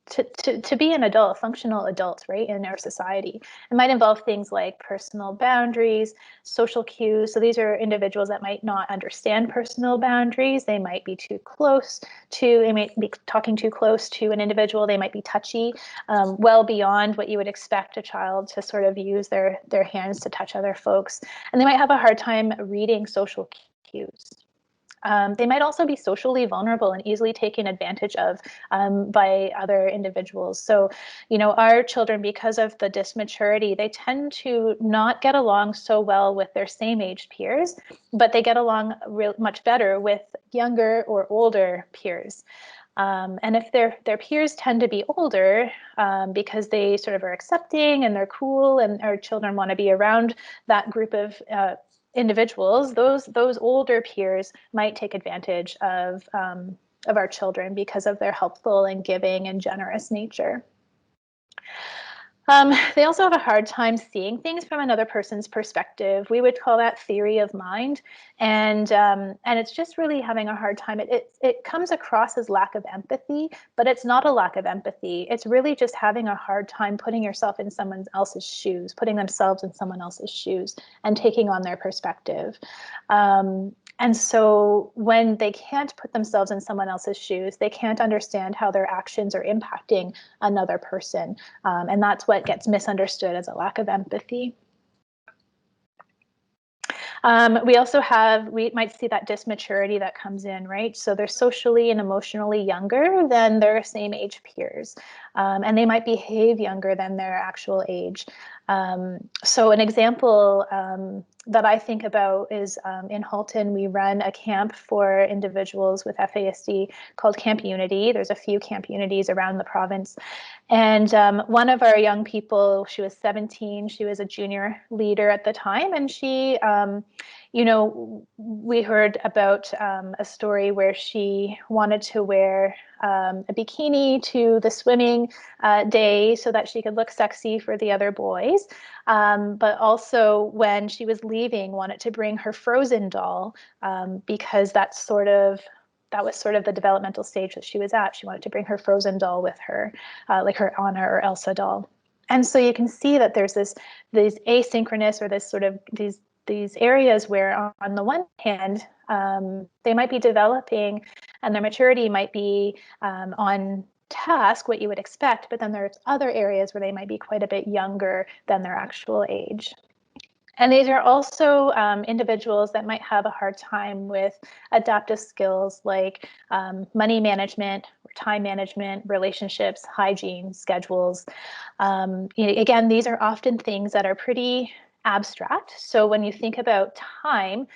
to be an adult, a functional adult, right, in our society. It might involve things like personal boundaries, social cues. So these are individuals that might not understand personal boundaries. They might be too close to, they might be talking too close to an individual. They might be touchy, well beyond what you would expect a child to sort of use their hands to touch other folks. And they might have a hard time reading social cues. They might also be socially vulnerable and easily taken advantage of by other individuals. So, our children, because of the dysmaturity, they tend to not get along so well with their same age peers, but they get along much better with younger or older peers. And if their peers tend to be older, because they sort of are accepting and they're cool, and our children want to be around that group of individuals, those older peers might take advantage of our children because of their helpful and giving and generous nature. They also have a hard time seeing things from another person's perspective. We would call that theory of mind, and it's just really having a hard time. It comes across as lack of empathy, but it's not a lack of empathy. It's really just having a hard time putting yourself in someone else's shoes, putting themselves in someone else's shoes, and taking on their perspective. And so when they can't put themselves in someone else's shoes, they can't understand how their actions are impacting another person. And that's what gets misunderstood as a lack of empathy. We might see that dysmaturity that comes in, right? So they're socially and emotionally younger than their same age peers. And they might behave younger than their actual age. So an example that I think about is in Halton, we run a camp for individuals with FASD called Camp Unity. There's a few Camp Unities around the province. And one of our young people, she was 17, she was a junior leader at the time, and she, we heard about a story where she wanted to wear a bikini to the swimming day so that she could look sexy for the other boys, but also when she was leaving wanted to bring her Frozen doll because that was sort of the developmental stage that she was at. She wanted to bring her Frozen doll with her, like her Anna or Elsa doll. And so you can see that there's this asynchronous, or this sort of these areas where on the one hand, they might be developing and their maturity might be on task, what you would expect, but then there's other areas where they might be quite a bit younger than their actual age. And these are also individuals that might have a hard time with adaptive skills like money management, time management, relationships, hygiene, schedules. Again, these are often things that are pretty abstract. So when you think about time,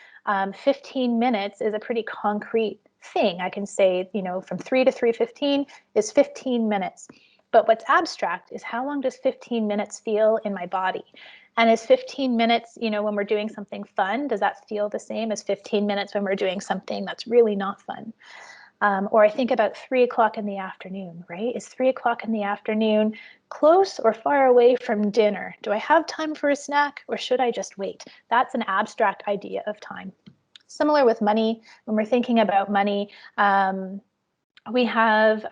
15 minutes is a pretty concrete thing. I can say, from 3 to 3:15 is 15 minutes. But what's abstract is how long does 15 minutes feel in my body? And is 15 minutes, when we're doing something fun, does that feel the same as 15 minutes when we're doing something that's really not fun? Or I think about 3 o'clock in the afternoon, right? Is 3 o'clock in the afternoon close or far away from dinner? Do I have time for a snack, or should I just wait? That's an abstract idea of time. Similar with money. When we're thinking about money, we have,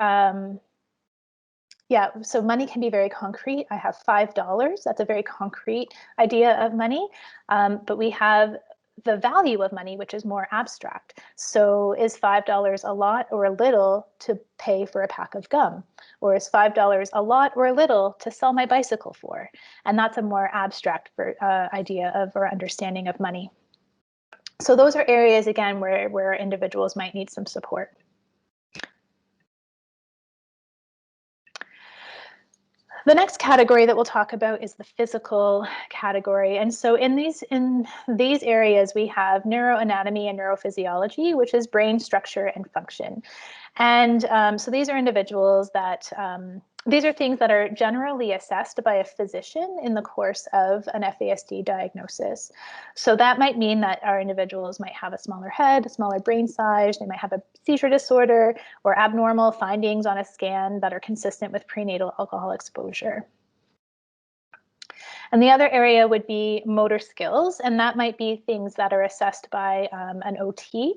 so money can be very concrete. I have $5. That's a very concrete idea of money. But we have the value of money, which is more abstract. So is $5 a lot or a little to pay for a pack of gum? Or is $5 a lot or a little to sell my bicycle for? And that's a more abstract idea of or understanding of money. So those are areas, again, where individuals might need some support. The next category that we'll talk about is the physical category. And so in these areas, we have neuroanatomy and neurophysiology, which is brain structure and function. And so these are individuals that, these are things that are generally assessed by a physician in the course of an FASD diagnosis. So that might mean that our individuals might have a smaller head, a smaller brain size, they might have a seizure disorder or abnormal findings on a scan that are consistent with prenatal alcohol exposure. And the other area would be motor skills, and that might be things that are assessed by an OT,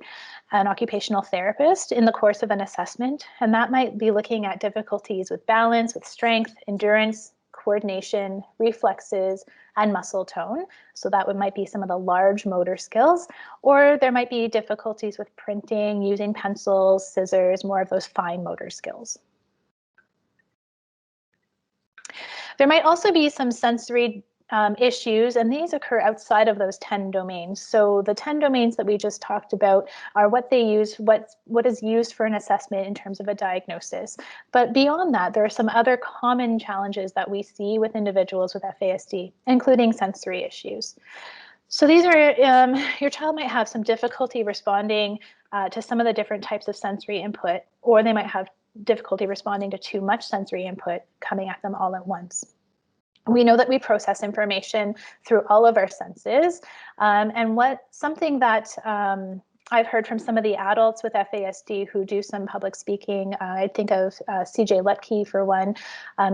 an occupational therapist, in the course of an assessment. And that might be looking at difficulties with balance, with strength, endurance, coordination, reflexes, and muscle tone. So that might be some of the large motor skills, or there might be difficulties with printing, using pencils, scissors, more of those fine motor skills. There might also be some sensory issues, and these occur outside of those 10 domains. So the 10 domains that we just talked about are what they use, what is used for an assessment in terms of a diagnosis. But beyond that, there are some other common challenges that we see with individuals with FASD, including sensory issues. So these are, your child might have some difficulty responding to some of the different types of sensory input, or they might have difficulty responding to too much sensory input coming at them all at once. We know that we process information through all of our senses, and something that I've heard from some of the adults with FASD who do some public speaking. I think of CJ Leskey for one.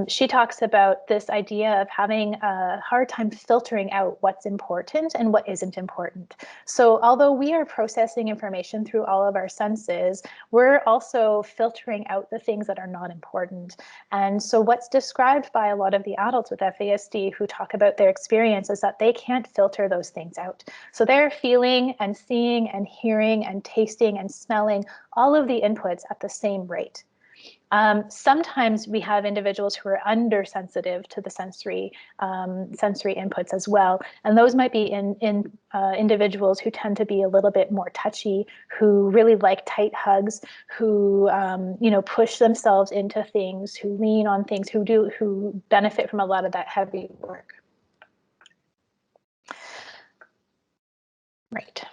She talks about this idea of having a hard time filtering out what's important and what isn't important. So although we are processing information through all of our senses, we're also filtering out the things that are not important. And so what's described by a lot of the adults with FASD who talk about their experience is that they can't filter those things out. So they're feeling and seeing and hearing and tasting and smelling all of the inputs at the same rate. Sometimes we have individuals who are undersensitive to the sensory inputs as well, and those might be in individuals who tend to be a little bit more touchy, who really like tight hugs, who push themselves into things, who lean on things, who benefit from a lot of that heavy work. Right.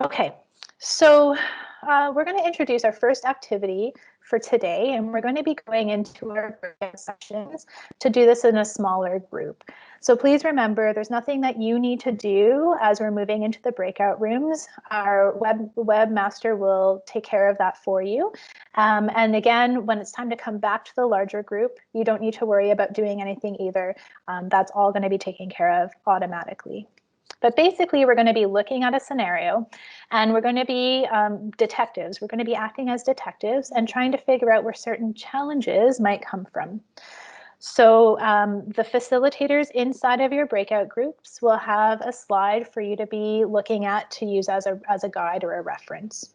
Okay. So we're going to introduce our first activity for today, and we're going to be going into our breakout sessions to do this in a smaller group. So please remember, there's nothing that you need to do as we're moving into the breakout rooms. Our webmaster will take care of that for you. And again, when it's time to come back to the larger group, you don't need to worry about doing anything either. That's all going to be taken care of automatically. But basically, we're going to be looking at a scenario, and we're going to be detectives. We're going to be acting as detectives and trying to figure out where certain challenges might come from. So the facilitators inside of your breakout groups will have a slide for you to be looking at to use as a guide or a reference.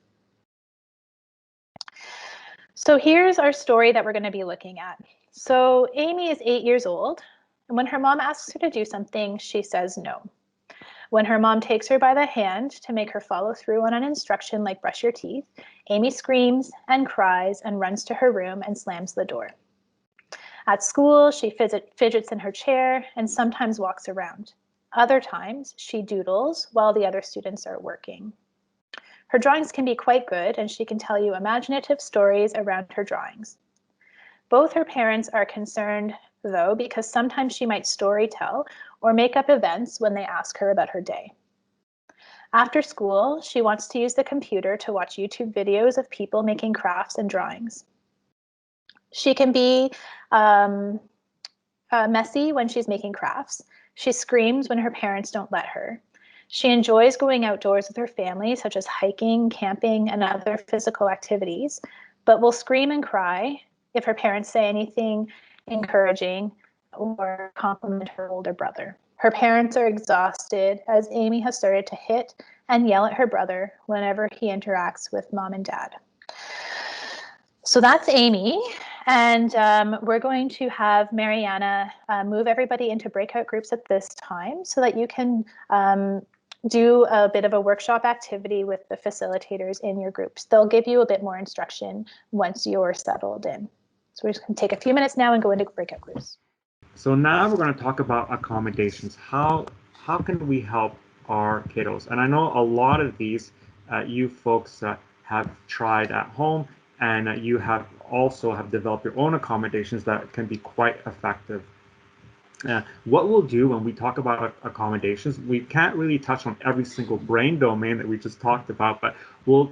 So here's our story that we're going to be looking at. So Amy is 8 years old, and when her mom asks her to do something, she says no. When her mom takes her by the hand to make her follow through on an instruction like brush your teeth, Amy screams and cries and runs to her room and slams the door. At school, she fidgets in her chair and sometimes walks around. Other times, she doodles while the other students are working. Her drawings can be quite good, and she can tell you imaginative stories around her drawings. Both her parents are concerned, though, because sometimes she might story tell or make up events when they ask her about her day. After school, she wants to use the computer to watch YouTube videos of people making crafts and drawings. She can be messy when she's making crafts. She screams when her parents don't let her. She enjoys going outdoors with her family, such as hiking, camping, and other physical activities, but will scream and cry if her parents say anything encouraging or compliment her older brother. Her parents are exhausted as Amy has started to hit and yell at her brother whenever he interacts with mom and dad. So that's Amy. And we're going to have Mariana move everybody into breakout groups at this time so that you can do a bit of a workshop activity with the facilitators in your groups. They'll give you a bit more instruction once you're settled in. So we're just going to take a few minutes now and go into breakout groups. So now we're going to talk about accommodations. How can we help our kiddos? And I know a lot of these you folks have tried at home, and you have also developed your own accommodations that can be quite effective. What we'll do when we talk about accommodations, we can't really touch on every single brain domain that we just talked about, but we'll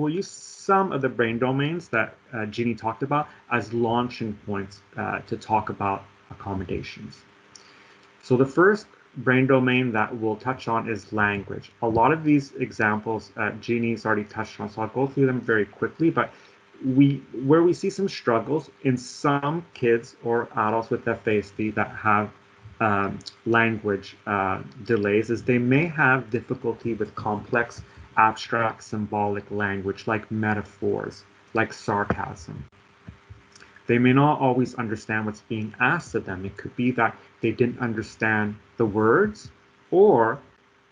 use some of the brain domains that Ginny talked about as launching points to talk about accommodations. So the first brain domain that we'll touch on is language. A lot of these examples Ginny's already touched on, so I'll go through them very quickly, but where we see some struggles in some kids or adults with FASD that have language delays is they may have difficulty with complex, abstract, symbolic language like metaphors, like sarcasm. They may not always understand what's being asked of them. It could be that they didn't understand the words, or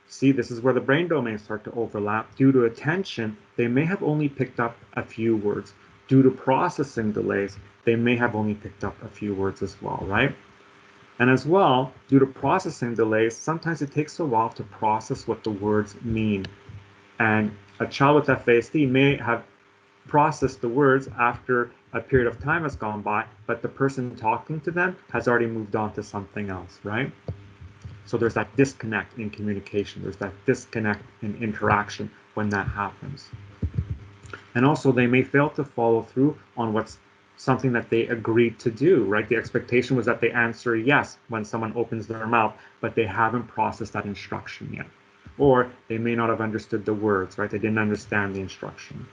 see, this is where the brain domains start to overlap. Due to attention, they may have only picked up a few words. Due to processing delays, they may have only picked up a few words as well, right? And as well, due to processing delays, sometimes it takes a while to process what the words mean. And a child with FASD may have processed the words after a period of time has gone by, but the person talking to them has already moved on to something else, right? So there's that disconnect in communication. There's that disconnect in interaction when that happens. And also they may fail to follow through on what's something that they agreed to do, right? The expectation was that they answer yes when someone opens their mouth, but they haven't processed that instruction yet. Or they may not have understood the words, right? They didn't understand the instruction.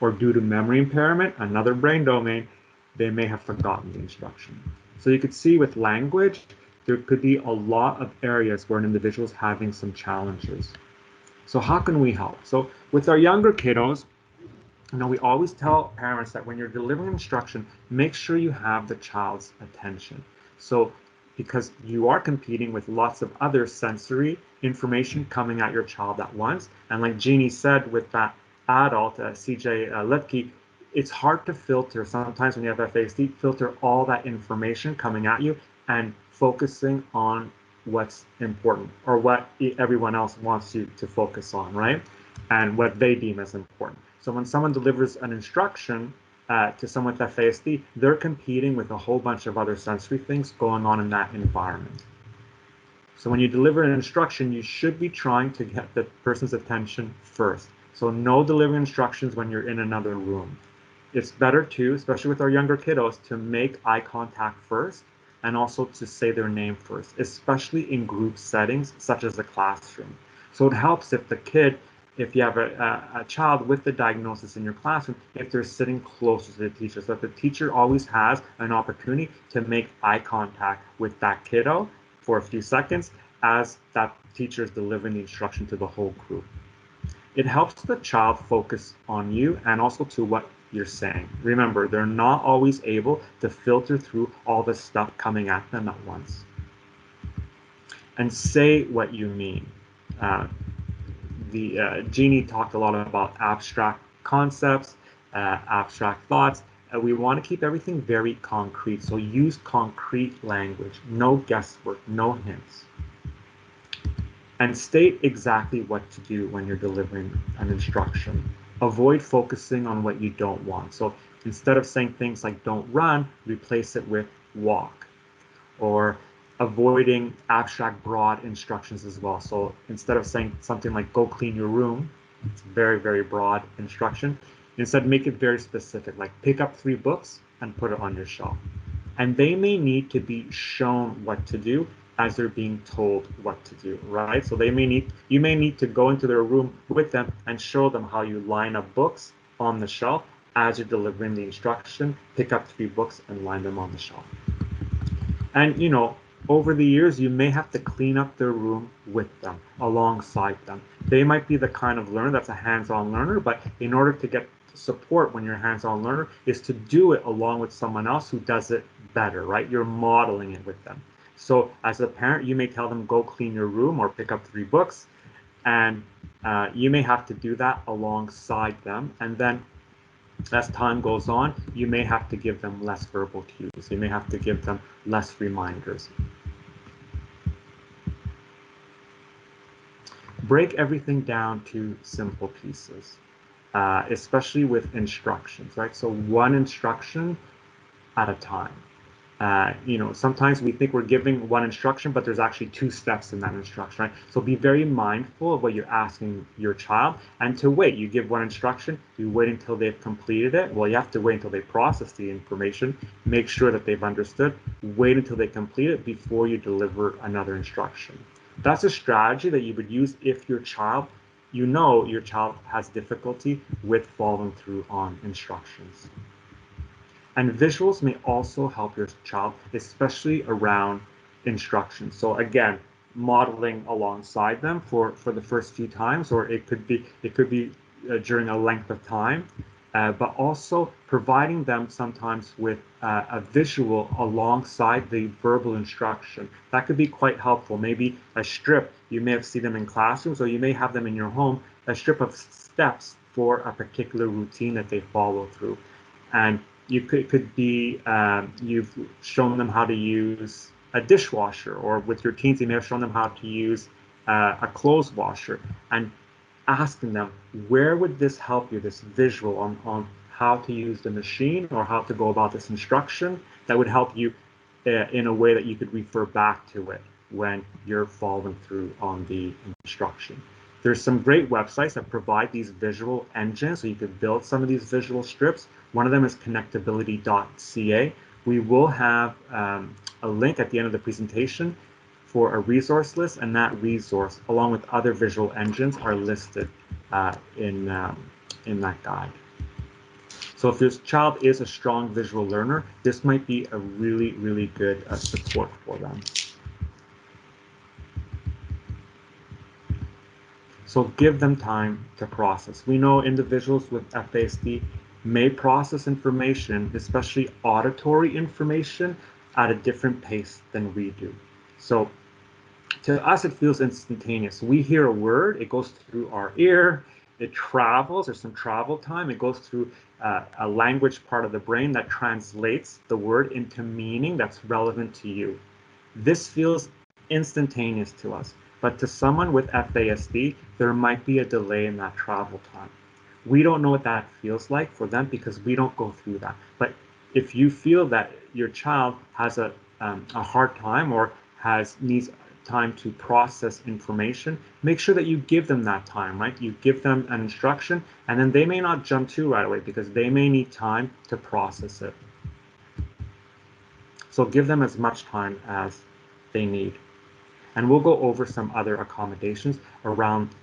Or due to memory impairment, another brain domain, they may have forgotten the instruction. So you could see with language, there could be a lot of areas where an individual is having some challenges. So how can we help? So with our younger kiddos, we always tell parents that when you're delivering instruction, make sure you have the child's attention. So because you are competing with lots of other sensory information coming at your child at once. And like Jeannie said with that adult, CJ Leskey, it's hard to filter sometimes when you have FASD, filter all that information coming at you and focusing on what's important or what everyone else wants you to focus on, right? And what they deem as important. So when someone delivers an instruction to someone with FASD, they're competing with a whole bunch of other sensory things going on in that environment. So when you deliver an instruction, you should be trying to get the person's attention first. So no delivering instructions when you're in another room. It's better to, especially with our younger kiddos, to make eye contact first and also to say their name first, especially in group settings such as a classroom. So it helps if the kid, if you have a child with the diagnosis in your classroom, if they're sitting closer to the teacher, so that the teacher always has an opportunity to make eye contact with that kiddo for a few seconds as that teacher is delivering the instruction to the whole group. It helps the child focus on you and also to what you're saying. Remember, they're not always able to filter through all the stuff coming at them at once. And say what you mean. Jeannie talked a lot about abstract concepts, abstract thoughts. We want to keep everything very concrete. So use concrete language, no guesswork, no hints. And state exactly what to do when you're delivering an instruction. Avoid focusing on what you don't want. So instead of saying things like don't run, replace it with walk. Or avoiding abstract broad instructions as well. So instead of saying something like go clean your room, it's very, very broad instruction. Instead, make it very specific, like pick up 3 books and put it on your shelf. And they may need to be shown what to do as they're being told what to do, right? So you may need to go into their room with them and show them how you line up books on the shelf as you're delivering the instruction. Pick up 3 books and line them on the shelf. And over the years, you may have to clean up their room with them, alongside them. They might be the kind of learner that's a hands-on learner, but in order to get support when you're a hands-on learner is to do it along with someone else who does it better, right? You're modeling it with them. So as a parent, you may tell them, go clean your room or pick up 3 books. And you may have to do that alongside them. And then as time goes on, you may have to give them less verbal cues. You may have to give them less reminders. Break everything down to simple pieces, especially with instructions, right? So one instruction at a time. Sometimes we think we're giving one instruction, but there's actually 2 steps in that instruction, right? So be very mindful of what you're asking your child, and to wait. You give one instruction, you wait until they've completed it. Well, you have to wait until they process the information, make sure that they've understood, wait until they complete it before you deliver another instruction. That's a strategy that you would use if your child has difficulty with following through on instructions. And visuals may also help your child, especially around instructions. So again, modeling alongside them for the first few times, or it could be during a length of time, but also providing them sometimes with a visual alongside the verbal instruction. That could be quite helpful. Maybe a strip, you may have seen them in classrooms, or you may have them in your home, a strip of steps for a particular routine that they follow through. And it could be you've shown them how to use a dishwasher, or with your teens, you may have shown them how to use a clothes washer, and asking them, where would this help you, this visual on how to use the machine or how to go about this instruction that would help you in a way that you could refer back to it when you're following through on the instruction. There's some great websites that provide these visual engines, so you could build some of these visual strips. One of them is connectability.ca. We will have a link at the end of the presentation for a resource list, and that resource, along with other visual engines, are listed in that guide. So if your child is a strong visual learner, this might be a really, really good support for them. So give them time to process. We know individuals with FASD may process information, especially auditory information, at a different pace than we do. So to us, it feels instantaneous. We hear a word, it goes through our ear, it travels, there's some travel time, it goes through a language part of the brain that translates the word into meaning that's relevant to you. This feels instantaneous to us, but to someone with FASD, there might be a delay in that travel time. We don't know what that feels like for them because we don't go through that. But if you feel that your child has a hard time or needs time to process information, make sure that you give them that time, right? You give them an instruction, and then they may not jump to right away because they may need time to process it. So give them as much time as they need. And we'll go over some other accommodations around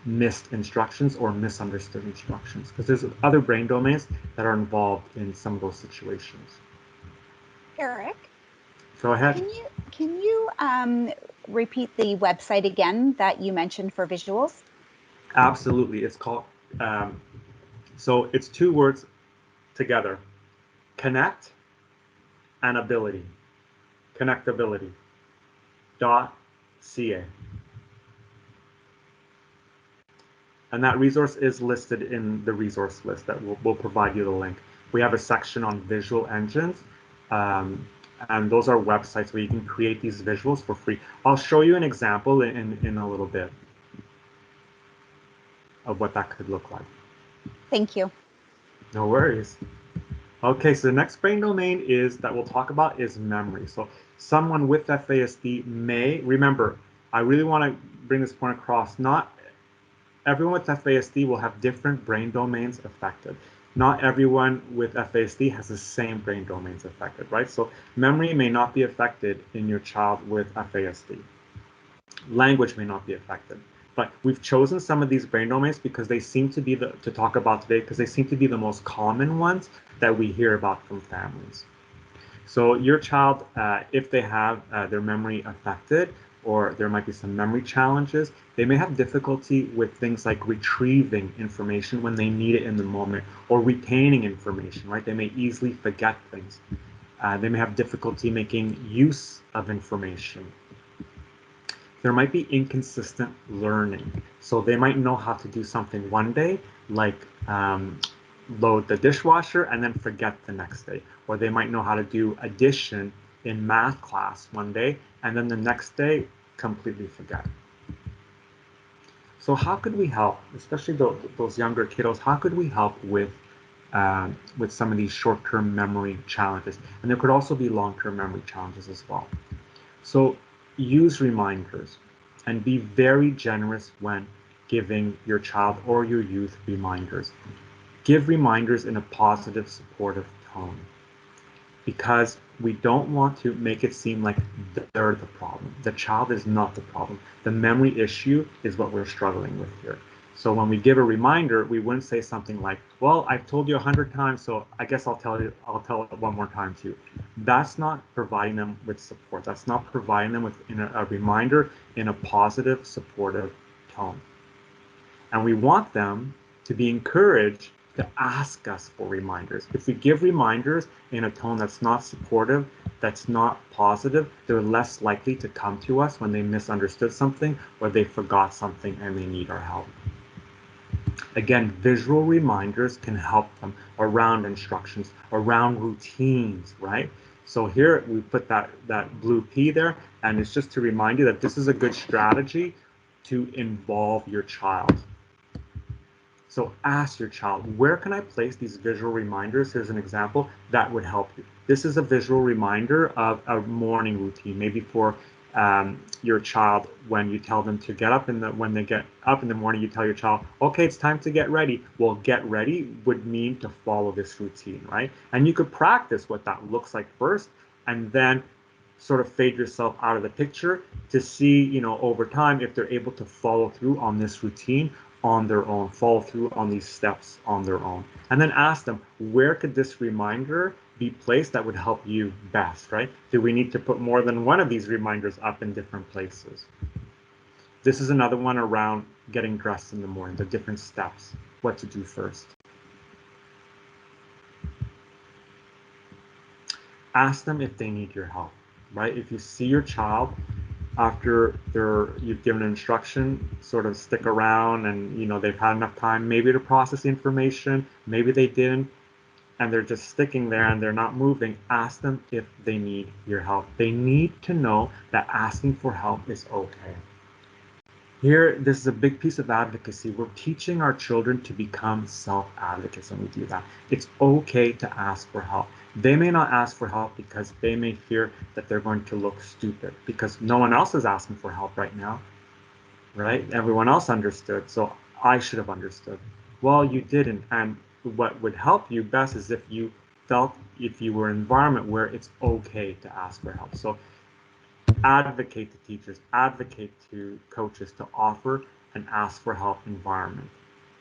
missed instructions or misunderstood instructions, because there's other brain domains that are involved in some of those situations. Eric, go ahead. Can you repeat the website again that you mentioned for visuals? Absolutely. It's called, so it's 2 words together: connect and ability. Connectability.ca. And that resource is listed in the resource list that we'll provide you the link. We have a section on visual engines, and those are websites where you can create these visuals for free. I'll show you an example in a little bit of what that could look like. Thank you. No worries. Okay, so the next brain domain that we'll talk about is memory. So someone with FASD may, remember, I really want to bring this point across, not everyone with FASD will have different brain domains affected. Not everyone with FASD has the same brain domains affected, right? So memory may not be affected in your child with FASD. Language may not be affected. But we've chosen some of these brain domains because they seem to be to talk about today, because they seem to be the most common ones that we hear about from families. So your child, if they have their memory affected, or there might be some memory challenges, they may have difficulty with things like retrieving information when they need it in the moment, or retaining information, right? They may easily forget things. They may have difficulty making use of information. There might be inconsistent learning. So they might know how to do something one day, like load the dishwasher, and then forget the next day. Or they might know how to do addition in math class one day, and then the next day completely forget. So how could we help, especially those younger kiddos, how could we help with some of these short-term memory challenges? And there could also be long-term memory challenges as well. So use reminders and be very generous when giving your child or your youth reminders. Give reminders in a positive, supportive tone, because we don't want to make it seem like they're the problem. The child is not the problem. The memory issue is what we're struggling with here. So when we give a reminder, we wouldn't say something like, well, I've told you 100 times, so I guess I'll tell it one more time too. That's not providing them with support. That's not providing them with a reminder in a positive, supportive tone. And we want them to be encouraged to ask us for reminders. If we give reminders in a tone that's not supportive, that's not positive, they're less likely to come to us when they misunderstood something or they forgot something and they need our help. Again, visual reminders can help them around instructions, around routines, right? So here we put that blue P there, and it's just to remind you that this is a good strategy to involve your child. So ask your child, where can I place these visual reminders? Here's an example that would help you. This is a visual reminder of a morning routine, maybe for your child when you tell them to get up when they get up in the morning, you tell your child, okay, it's time to get ready. Well, get ready would mean to follow this routine, right? And you could practice what that looks like first, and then sort of fade yourself out of the picture to see, over time, if they're able to follow through on this routine on their own, follow through on these steps on their own. And then ask them, where could this reminder be placed that would help you best, right? Do we need to put more than one of these reminders up in different places? This is another one around getting dressed in the morning, the different steps, what to do first. Ask them if they need your help, right? If you see your child after you've given an instruction, sort of stick around and they've had enough time maybe to process the information, maybe they didn't, and they're just sticking there and they're not moving, ask them if they need your help. They need to know that asking for help is okay. Here, this is a big piece of advocacy. We're teaching our children to become self-advocates when we do that. It's okay to ask for help. They may not ask for help because they may fear that they're going to look stupid because no one else is asking for help right now, right? Everyone else understood, so I should have understood. Well, you didn't, and what would help you best is if you were in an environment where it's okay to ask for help. So advocate to teachers, advocate to coaches to offer an ask for help environment.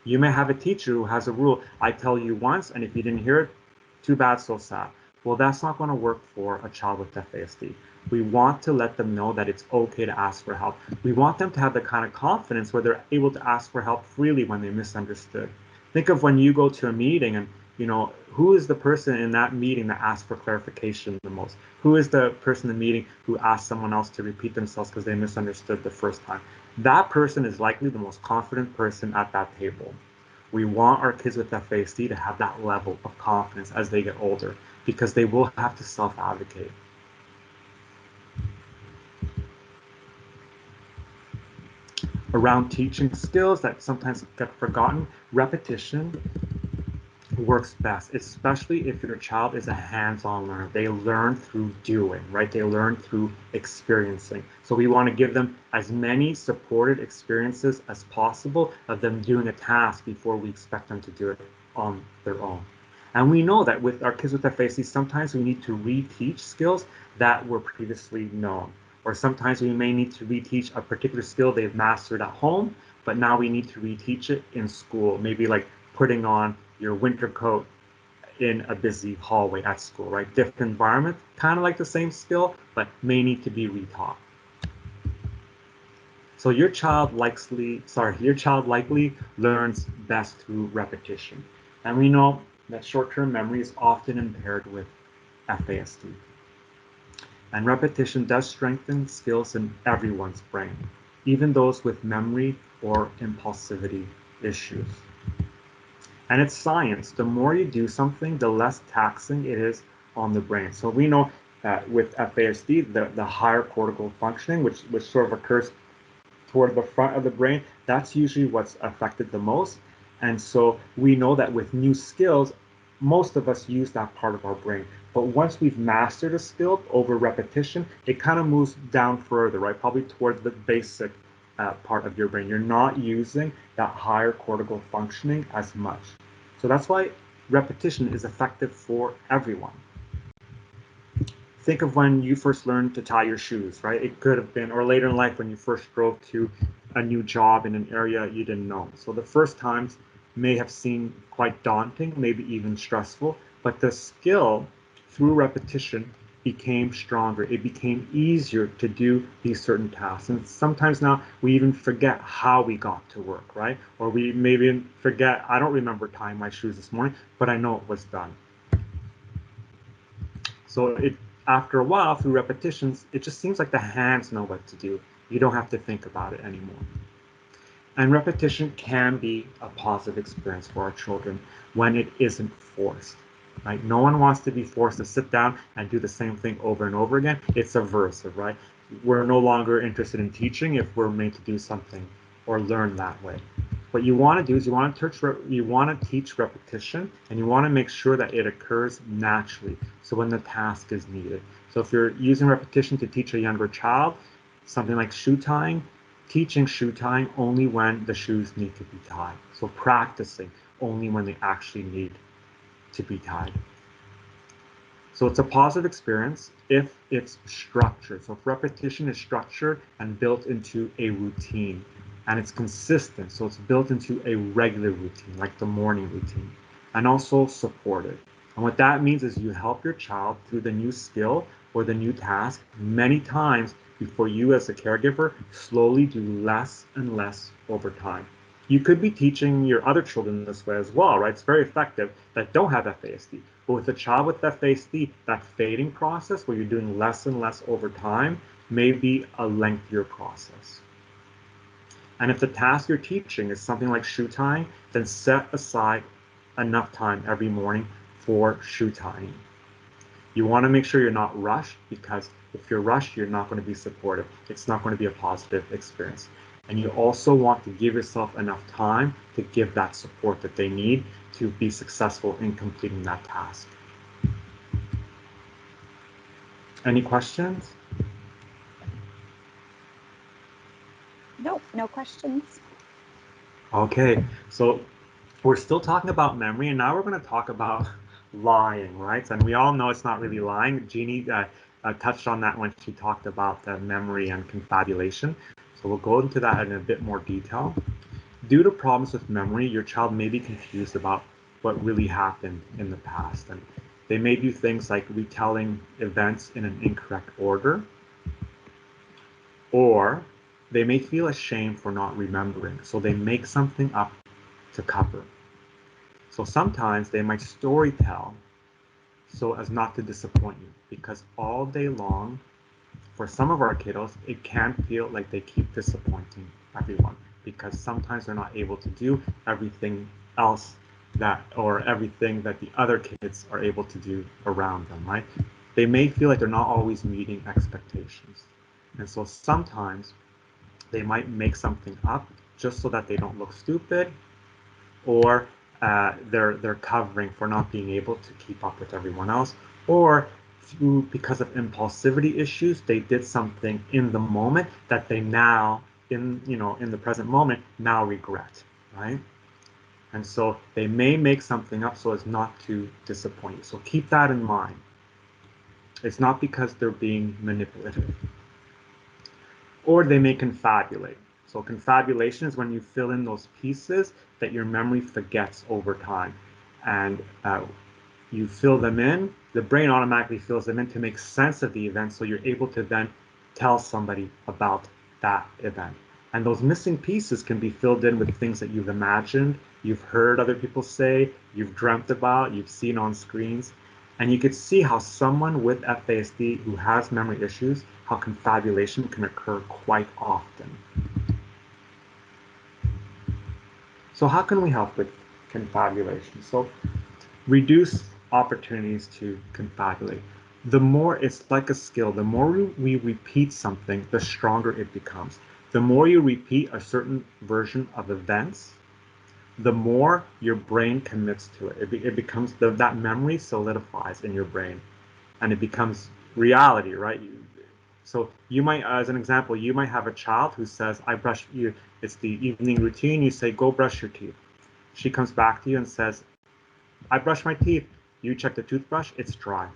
You may have a teacher who has a rule, I tell you once, and if you didn't hear it, too bad, so sad. Well, that's not going to work for a child with FASD. We want to let them know that it's okay to ask for help. We want them to have the kind of confidence where they're able to ask for help freely when they misunderstood. Think of when you go to a meeting and, who is the person in that meeting that asks for clarification the most? Who is the person in the meeting who asks someone else to repeat themselves because they misunderstood the first time? That person is likely the most confident person at that table. We want our kids with FASD to have that level of confidence as they get older, because they will have to self-advocate. Around teaching skills that sometimes get forgotten, repetition works best, especially if your child is a hands-on learner. They learn through doing, right? They learn through experiencing. So we want to give them as many supported experiences as possible of them doing a task before we expect them to do it on their own. And we know that with our kids with FASD, sometimes we need to reteach skills that were previously known. Or sometimes we may need to reteach a particular skill they've mastered at home, but now we need to reteach it in school. Maybe like putting on your winter coat in a busy hallway at school, right? Different environment, kind of like the same skill, but may need to be retaught. So your child likely learns best through repetition. And we know that short-term memory is often impaired with FASD. And repetition does strengthen skills in everyone's brain, even those with memory or impulsivity issues. And it's science. The more you do something, the less taxing it is on the brain. So we know that with FASD, the higher cortical functioning, which sort of occurs toward the front of the brain, that's usually what's affected the most. And so we know that with new skills, most of us use that part of our brain. But once we've mastered a skill over repetition, it kind of moves down further, right? Probably towards the basic part of your brain. You're not using that higher cortical functioning as much. So that's why repetition is effective for everyone. Think of when you first learned to tie your shoes, right? It could have been, or later in life when you first drove to a new job in an area you didn't know. So the first times may have seemed quite daunting, maybe even stressful, but the skill through repetition became stronger. It became easier to do these certain tasks. And sometimes now we even forget how we got to work, right? Or we maybe forget, I don't remember tying my shoes this morning, but I know it was done. So after a while, through repetitions, it just seems like the hands know what to do. You don't have to think about it anymore. And repetition can be a positive experience for our children when it isn't forced. Right? No one wants to be forced to sit down and do the same thing over and over again. It's aversive, right? We're no longer interested in teaching if we're made to do something or learn that way. What you want to do is you want to teach repetition, and you want to make sure that it occurs naturally. So when the task is needed. So if you're using repetition to teach a younger child, something like shoe tying, teaching shoe tying only when the shoes need to be tied. So practicing only when they actually need to be tied. So it's a positive experience if it's structured. So if repetition is structured and built into a routine, and it's consistent, so it's built into a regular routine, like the morning routine, and also supported. And what that means is you help your child through the new skill or the new task many times before you as a caregiver slowly do less and less over time. You could be teaching your other children this way as well, right? It's very effective that don't have FASD. But with a child with FASD, that fading process where you're doing less and less over time may be a lengthier process. And if the task you're teaching is something like shoe tying, then set aside enough time every morning for shoe tying. You want to make sure you're not rushed, because if you're rushed, you're not going to be supportive. It's not going to be a positive experience. And you also want to give yourself enough time to give that support that they need to be successful in completing that task. Any questions? Nope, no questions. Okay, so we're still talking about memory, and now we're going to talk about lying, right? And we all know it's not really lying. Jeannie touched on that when she talked about the memory and confabulation. So we'll go into that in a bit more detail. Due to problems with memory, your child may be confused about what really happened in the past. And they may do things like retelling events in an incorrect order, or they may feel ashamed for not remembering. So they make something up to cover. So sometimes they might story tell so as not to disappoint you, because all day long, for some of our kiddos, it can feel like they keep disappointing everyone, because sometimes they're not able to do everything else everything that the other kids are able to do around them, right? They may feel like they're not always meeting expectations. And so sometimes they might make something up just so that they don't look stupid, or they're covering for not being able to keep up with everyone else, or because of impulsivity issues, they did something in the moment that they now, in the present moment, now regret, right? And so they may make something up so as not to disappoint you. So keep that in mind. It's not because they're being manipulative. Or they may confabulate. So confabulation is when you fill in those pieces that your memory forgets over time. And you fill them in, the brain automatically fills them in to make sense of the event, so you're able to then tell somebody about that event. And those missing pieces can be filled in with things that you've imagined, you've heard other people say, you've dreamt about, you've seen on screens. And you could see how someone with FASD who has memory issues, how confabulation can occur quite often. So how can we help with confabulation? So reduce opportunities to confabulate. The more, it's like a skill, the more we repeat something, the stronger it becomes. The more you repeat a certain version of events, the more your brain commits to it. It becomes, that memory solidifies in your brain and it becomes reality, right? So you might, as an example, you might have a child who says, I brush you, it's the evening routine, you say, go brush your teeth. She comes back to you and says, I brush my teeth. You check the toothbrush, it's dry.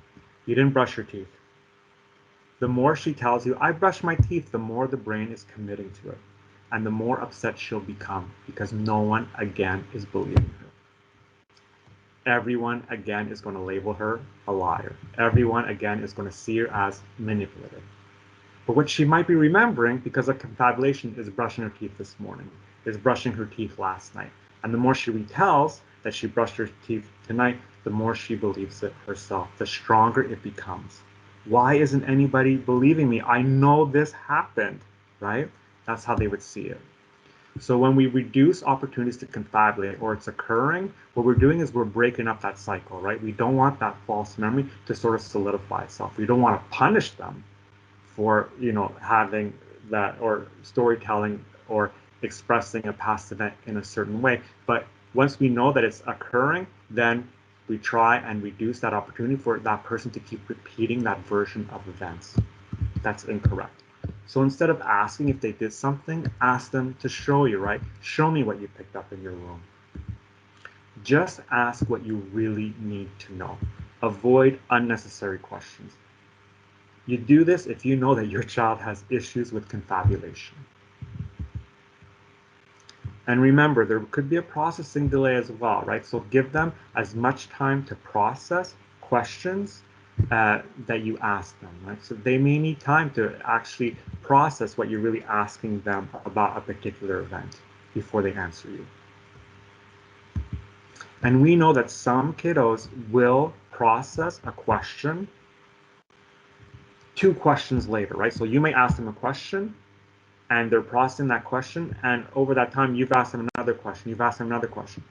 You didn't brush your teeth. The more she tells you, I brush my teeth, the more the brain is committing to it. And the more upset she'll become because no one again is believing her. Everyone again is going to label her a liar. Everyone again is going to see her as manipulative. But what she might be remembering, because of confabulation, is brushing her teeth this morning, is brushing her teeth last night. And the more she retells that she brushed her teeth tonight, the more she believes it herself, the stronger it becomes. Why isn't anybody believing me? I know this happened, right? That's how they would see it. So when we reduce opportunities to confabulate or it's occurring, what we're doing is we're breaking up that cycle, right? We don't want that false memory to sort of solidify itself. We don't want to punish them for, having that, or storytelling or expressing a past event in a certain way. But once we know that it's occurring, then we try and reduce that opportunity for that person to keep repeating that version of events. That's incorrect. So instead of asking if they did something, ask them to show you, right? Show me what you picked up in your room. Just ask what you really need to know. Avoid unnecessary questions. You do this if you know that your child has issues with confabulation. And remember, there could be a processing delay as well, right? So give them as much time to process questions that you ask them, right? So they may need time to actually process what you're really asking them about a particular event before they answer you. And we know that some kiddos will process a question 2 questions later, right? So you may ask them a question and they're processing that question, and over that time you've asked them another question, you've asked them another question.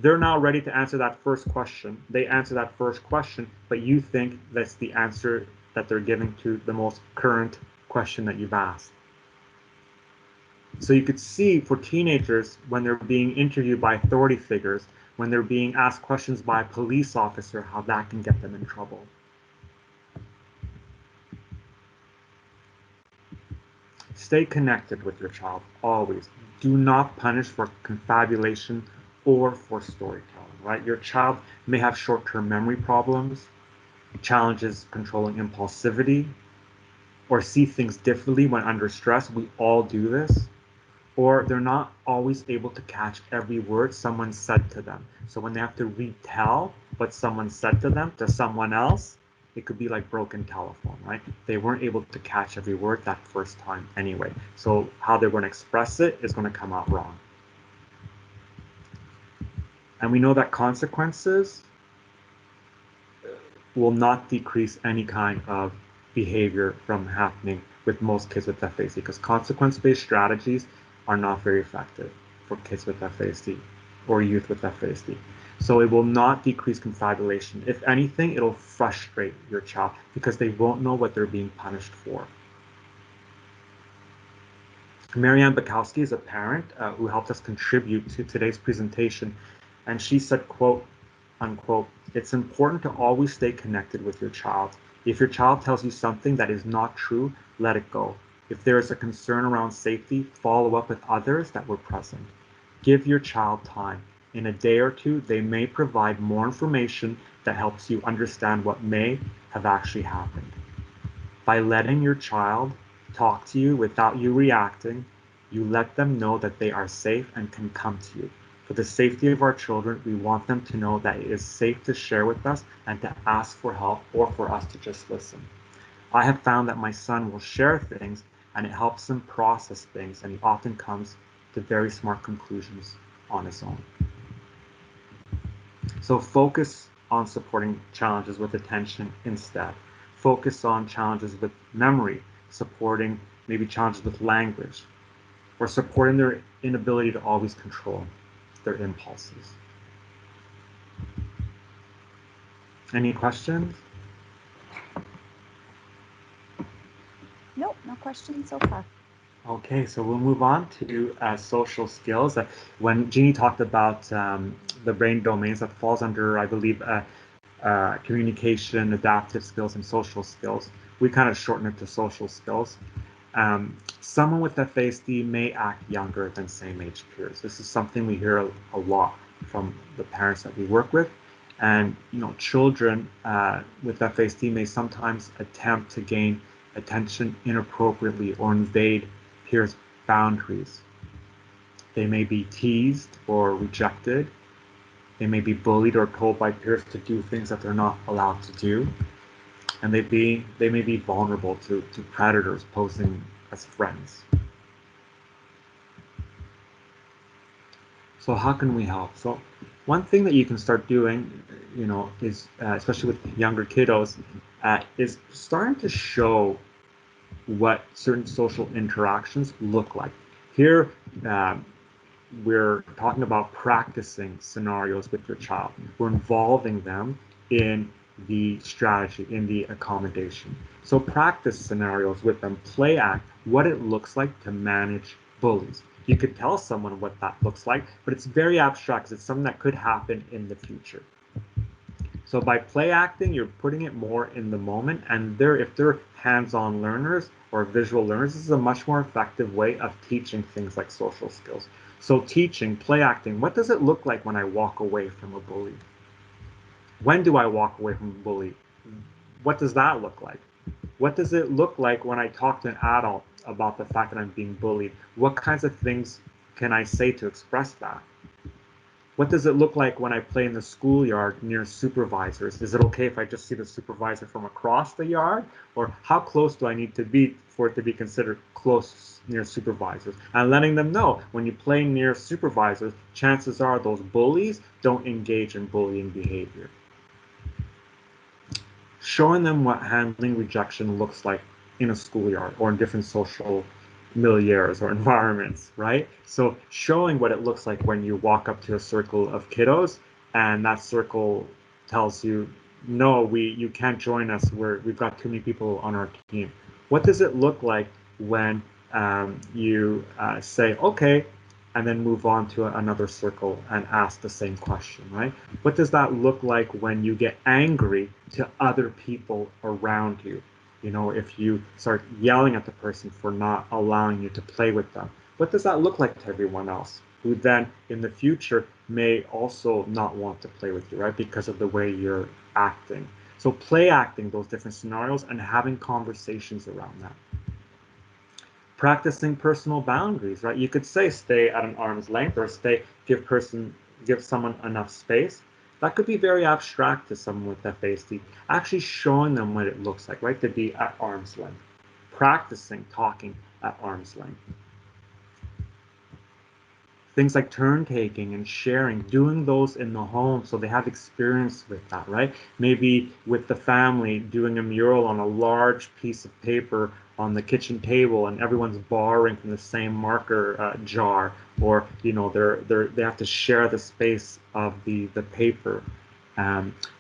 They're now ready to answer that first question. They answer that first question, but you think that's the answer that they're giving to the most current question that you've asked. So you could see for teenagers, when they're being interviewed by authority figures, when they're being asked questions by a police officer, how that can get them in trouble. Stay connected with your child, always. Do not punish for confabulation or for storytelling, right? Your child may have short-term memory problems, challenges controlling impulsivity, or see things differently when under stress. We all do this. Or they're not always able to catch every word someone said to them. So when they have to retell what someone said to them to someone else, it could be like broken telephone, right? They weren't able to catch every word that first time anyway. So how they're going to express it is going to come out wrong. And we know that consequences will not decrease any kind of behavior from happening with most kids with FASD, because consequence-based strategies are not very effective for kids with FASD or youth with FASD. So it will not decrease confabulation. If anything, it'll frustrate your child because they won't know what they're being punished for. Marianne Bukowski is a parent who helped us contribute to today's presentation, and she said, quote, unquote, "It's important to always stay connected with your child. If your child tells you something that is not true, let it go. If there is a concern around safety, follow up with others that were present. Give your child time. In a day or two, they may provide more information that helps you understand what may have actually happened. By letting your child talk to you without you reacting, you let them know that they are safe and can come to you. For the safety of our children, we want them to know that it is safe to share with us and to ask for help or for us to just listen. I have found that my son will share things and it helps him process things, and he often comes to very smart conclusions on his own. So focus on supporting challenges with attention instead. Focus on challenges with memory, supporting maybe challenges with language, or supporting their inability to always control their impulses. Any questions? Nope, no questions so far. Okay, so we'll move on to social skills. When Ginny talked about the brain domains, that falls under, I believe, communication, adaptive skills, and social skills. We kind of shorten it to social skills. Someone with FASD may act younger than same-age peers. This is something we hear a lot from the parents that we work with. And children with FASD may sometimes attempt to gain attention inappropriately or invade peers' boundaries. They may be teased or rejected. They may be bullied or told by peers to do things that they're not allowed to do. And they may be vulnerable to predators posing as friends. So how can we help? So one thing that you can start doing, is especially with younger kiddos, is starting to show what certain social interactions look like. Here, we're talking about practicing scenarios with your child. We're involving them in the strategy, in the accommodation. So practice scenarios with them, play act what it looks like to manage bullies. You could tell someone what that looks like, but it's very abstract because it's something that could happen in the future. So by play acting, you're putting it more in the moment, and if they're hands-on learners or visual learners, this is a much more effective way of teaching things like social skills. So teaching, play acting, what does it look like when I walk away from a bully? When do I walk away from a bully? What does that look like? What does it look like when I talk to an adult about the fact that I'm being bullied? What kinds of things can I say to express that? What does it look like when I play in the schoolyard near supervisors? Is it okay if I just see the supervisor from across the yard? Or how close do I need to be for it to be considered close near supervisors? And letting them know, when you play near supervisors, chances are those bullies don't engage in bullying behavior. Showing them what handling rejection looks like in a schoolyard or in different social milieus or environments, right? So showing what it looks like when you walk up to a circle of kiddos and that circle tells you, no, you can't join us, we've got too many people on our team. What does it look like when you say, okay, and then move on to another circle and ask the same question, right? What does that look like when you get angry to other people around you? If you start yelling at the person for not allowing you to play with them, what does that look like to everyone else who then in the future may also not want to play with you, right? Because of the way you're acting. So play acting those different scenarios and having conversations around that. Practicing personal boundaries, right? You could say stay at an arm's length or give someone enough space. That could be very abstract to someone with FASD. Actually showing them what it looks like, right? To be at arm's length. Practicing talking at arm's length. Things like turn taking and sharing, doing those in the home so they have experience with that, right? Maybe with the family, doing a mural on a large piece of paper on the kitchen table and everyone's borrowing from the same marker jar, or they have to share the space of the paper.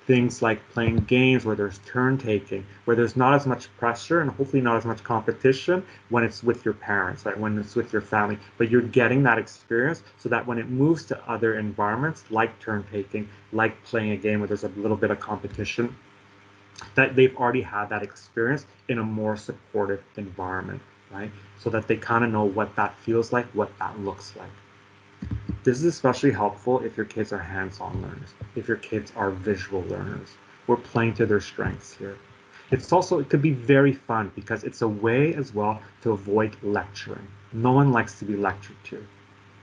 Things like playing games where there's turn taking, where there's not as much pressure and hopefully not as much competition when it's with your parents, right? When it's with your family, but you're getting that experience so that when it moves to other environments like turn taking, like playing a game where there's a little bit of competition, that they've already had that experience in a more supportive environment, right? So that they kind of know what that feels like, what that looks like. This is especially helpful if your kids are hands-on learners, if your kids are visual learners. We're playing to their strengths here. It could be very fun because it's a way as well to avoid lecturing. No one likes to be lectured to.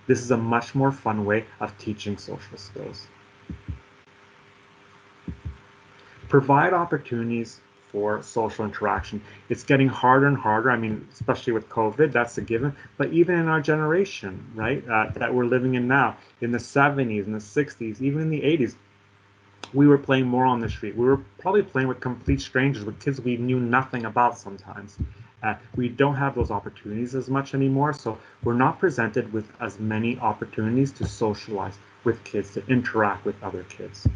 This is a much more fun way of teaching social skills. Provide opportunities for social interaction. It's getting harder and harder. I mean, especially with COVID, that's a given. But even in our generation, right, that we're living in now, in the 70s, in the 60s, even in the 80s, we were playing more on the street. We were probably playing with complete strangers, with kids we knew nothing about sometimes. We don't have those opportunities as much anymore, so we're not presented with as many opportunities to socialize with kids, to interact with other kids.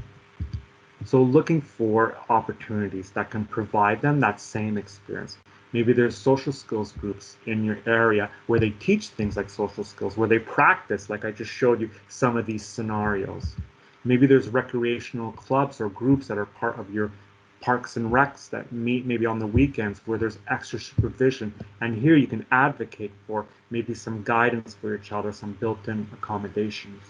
So looking for opportunities that can provide them that same experience. Maybe there's social skills groups in your area where they teach things like social skills, where they practice, like I just showed you, some of these scenarios. Maybe there's recreational clubs or groups that are part of your parks and recs that meet maybe on the weekends where there's extra supervision. And here you can advocate for maybe some guidance for your child or some built-in accommodations.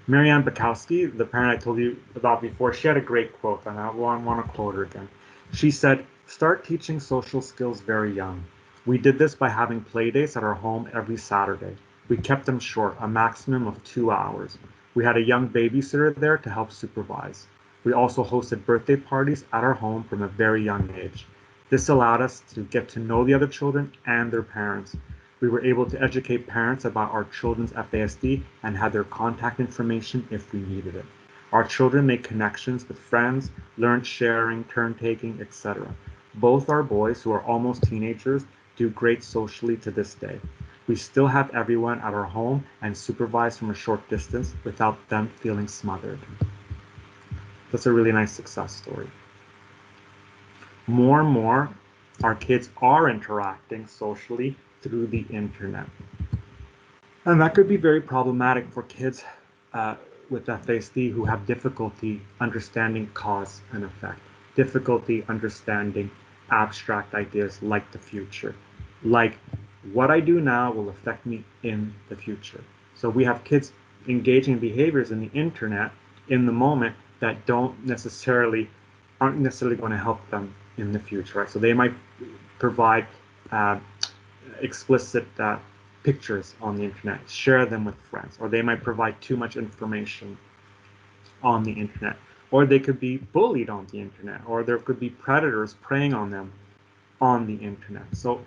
Marianne Bukowski, the parent I told you about before, she had a great quote, and I want to quote her again. She said, "Start teaching social skills very young. We did this by having play dates at our home every Saturday. We kept them short, a maximum of 2 hours. We had a young babysitter there to help supervise. We also hosted birthday parties at our home from a very young age. This allowed us to get to know the other children and their parents. We were able to educate parents about our children's FASD and had their contact information if we needed it. Our children made connections with friends, learned sharing, turn-taking, etc. Both our boys, who are almost teenagers, do great socially to this day. We still have everyone at our home and supervise from a short distance without them feeling smothered." That's a really nice success story. More and more, our kids are interacting socially through the internet. And that could be very problematic for kids with FASD who have difficulty understanding cause and effect, difficulty understanding abstract ideas like the future, like what I do now will affect me in the future. So we have kids engaging in behaviors in the internet in the moment that aren't necessarily going to help them in the future, right? So they might provide explicit pictures on the internet, share them with friends, or they might provide too much information on the internet, or they could be bullied on the internet, or there could be predators preying on them on the internet. So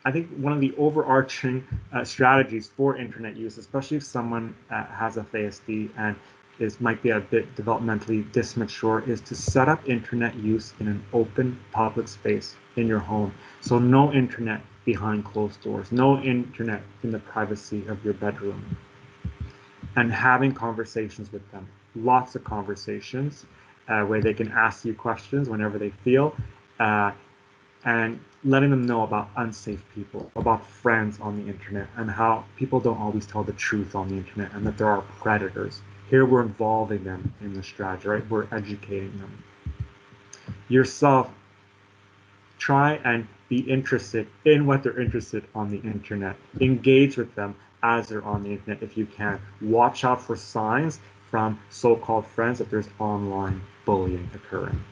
I think one of the overarching strategies for internet use, especially if someone has a FASD and might be a bit developmentally dysmature, is to set up internet use in an open public space in your home. So no internet behind closed doors, no internet in the privacy of your bedroom. And having conversations with them, lots of conversations where they can ask you questions whenever they feel, and letting them know about unsafe people, about friends on the internet, and how people don't always tell the truth on the internet, and that there are predators. Here we're involving them in the strategy, right? We're educating them. Yourself, try and be interested in what they're interested on the internet. Engage with them as they're on the internet if you can. Watch out for signs from so-called friends that there's online bullying occurring.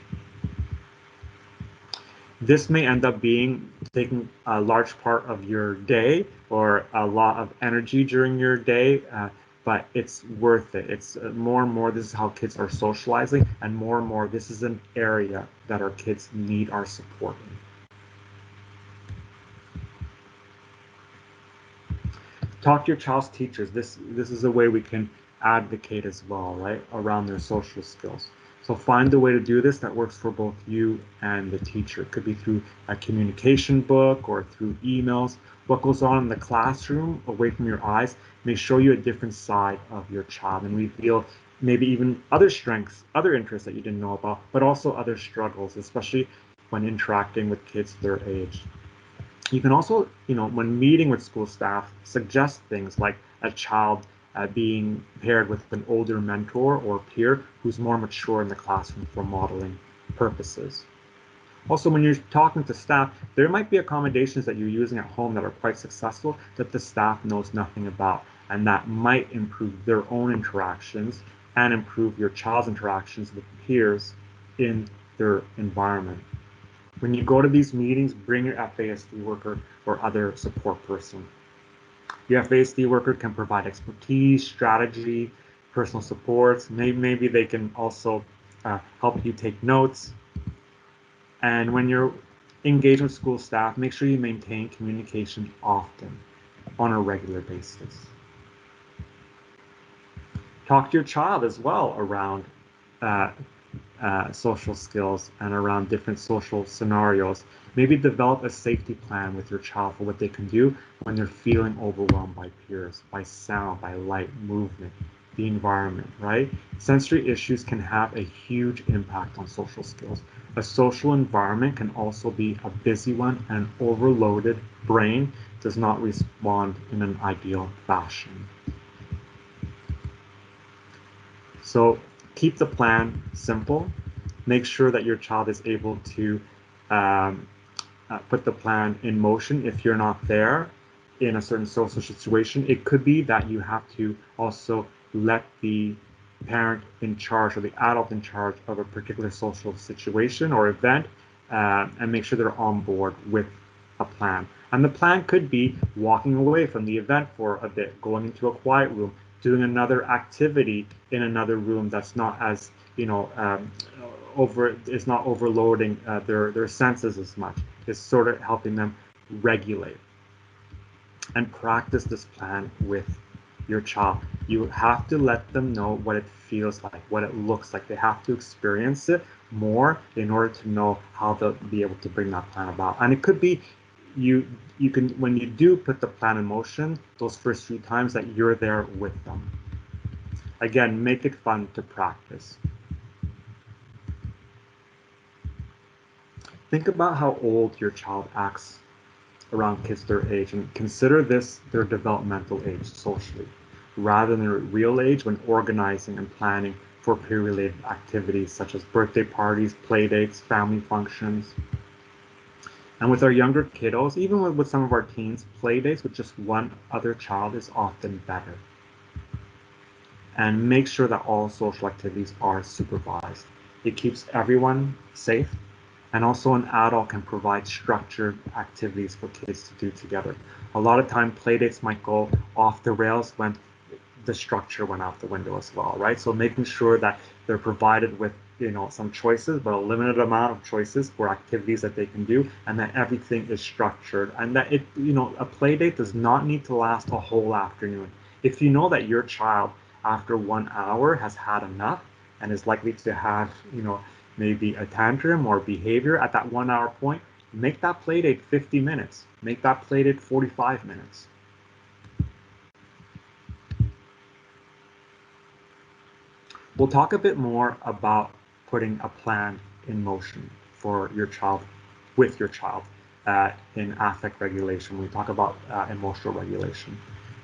This may end up taking a large part of your day or a lot of energy during your day, but it's worth it. It's more and more, this is how kids are socializing, and more, this is an area that our kids need our support in. Talk to your child's teachers. This is a way we can advocate as well, right, around their social skills. So find a way to do this that works for both you and the teacher. It could be through a communication book or through emails. What goes on in the classroom away from your eyes may show you a different side of your child and reveal maybe even other strengths, other interests that you didn't know about, but also other struggles, especially when interacting with kids their age. You can also, when meeting with school staff, suggest things like a child being paired with an older mentor or peer who's more mature in the classroom for modeling purposes. Also, when you're talking to staff, there might be accommodations that you're using at home that are quite successful that the staff knows nothing about, and that might improve their own interactions and improve your child's interactions with peers in their environment. When you go to these meetings, bring your FASD worker or other support person. Your FASD worker can provide expertise, strategy, personal supports. Maybe they can also help you take notes. And when you're engaged with school staff, make sure you maintain communication often on a regular basis. Talk to your child as well around social skills and around different social scenarios. Maybe develop a safety plan with your child for what they can do when they're feeling overwhelmed by peers, by sound, by light, movement, the environment, right? Sensory issues can have a huge impact on social skills. A social environment can also be a busy one, and an overloaded brain does not respond in an ideal fashion. So keep the plan simple. Make sure that your child is able to put the plan in motion if you're not there in a certain social situation. It could be that you have to also let the parent in charge or the adult in charge of a particular social situation or event and make sure they're on board with a plan. And the plan could be walking away from the event for a bit, going into a quiet room, doing another activity in another room that's not as, it's not overloading their senses as much. It's sort of helping them regulate. And practice this plan with your child. You have to let them know what it feels like, what it looks like. They have to experience it more in order to know how to be able to bring that plan about. And it could be you can, when you do put the plan in motion, those first few times, that you're there with them. Again, make it fun to practice. Think about how old your child acts around kids their age, and consider this their developmental age socially, rather than their real age when organizing and planning for peer-related activities such as birthday parties, play dates, family functions. And with our younger kiddos, even with some of our teens, play dates with just one other child is often better. And make sure that all social activities are supervised. It keeps everyone safe, and also an adult can provide structured activities for kids to do together. A lot of time play dates might go off the rails when the structure went out the window as well, right? So making sure that they're provided with some choices, but a limited amount of choices for activities that they can do, and that everything is structured, and that a play date does not need to last a whole afternoon. If you know that your child after 1 hour has had enough and is likely to have maybe a tantrum or behavior at that 1 hour point, make that play date 50 minutes, make that play date 45 minutes. We'll talk a bit more about putting a plan in motion for your child, with your child, in affect regulation. We talk about emotional regulation,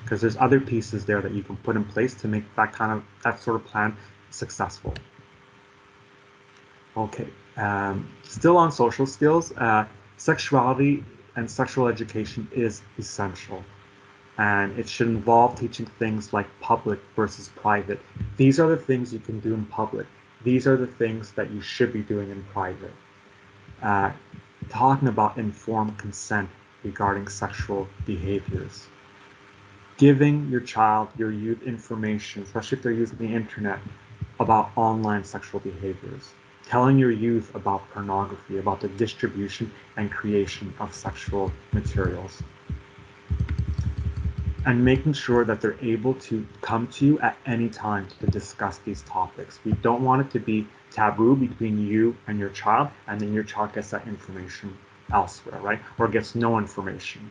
because there's other pieces there that you can put in place to make that sort of plan successful. Okay, still on social skills, sexuality and sexual education is essential. And it should involve teaching things like public versus private. These are the things you can do in public. These are the things that you should be doing in private. Talking about informed consent regarding sexual behaviors. Giving your child, your youth, information, especially if they're using the internet, about online sexual behaviors. Telling your youth about pornography, about the distribution and creation of sexual materials. And making sure that they're able to come to you at any time to discuss these topics. We don't want it to be taboo between you and your child, and then your child gets that information elsewhere, right? Or gets no information.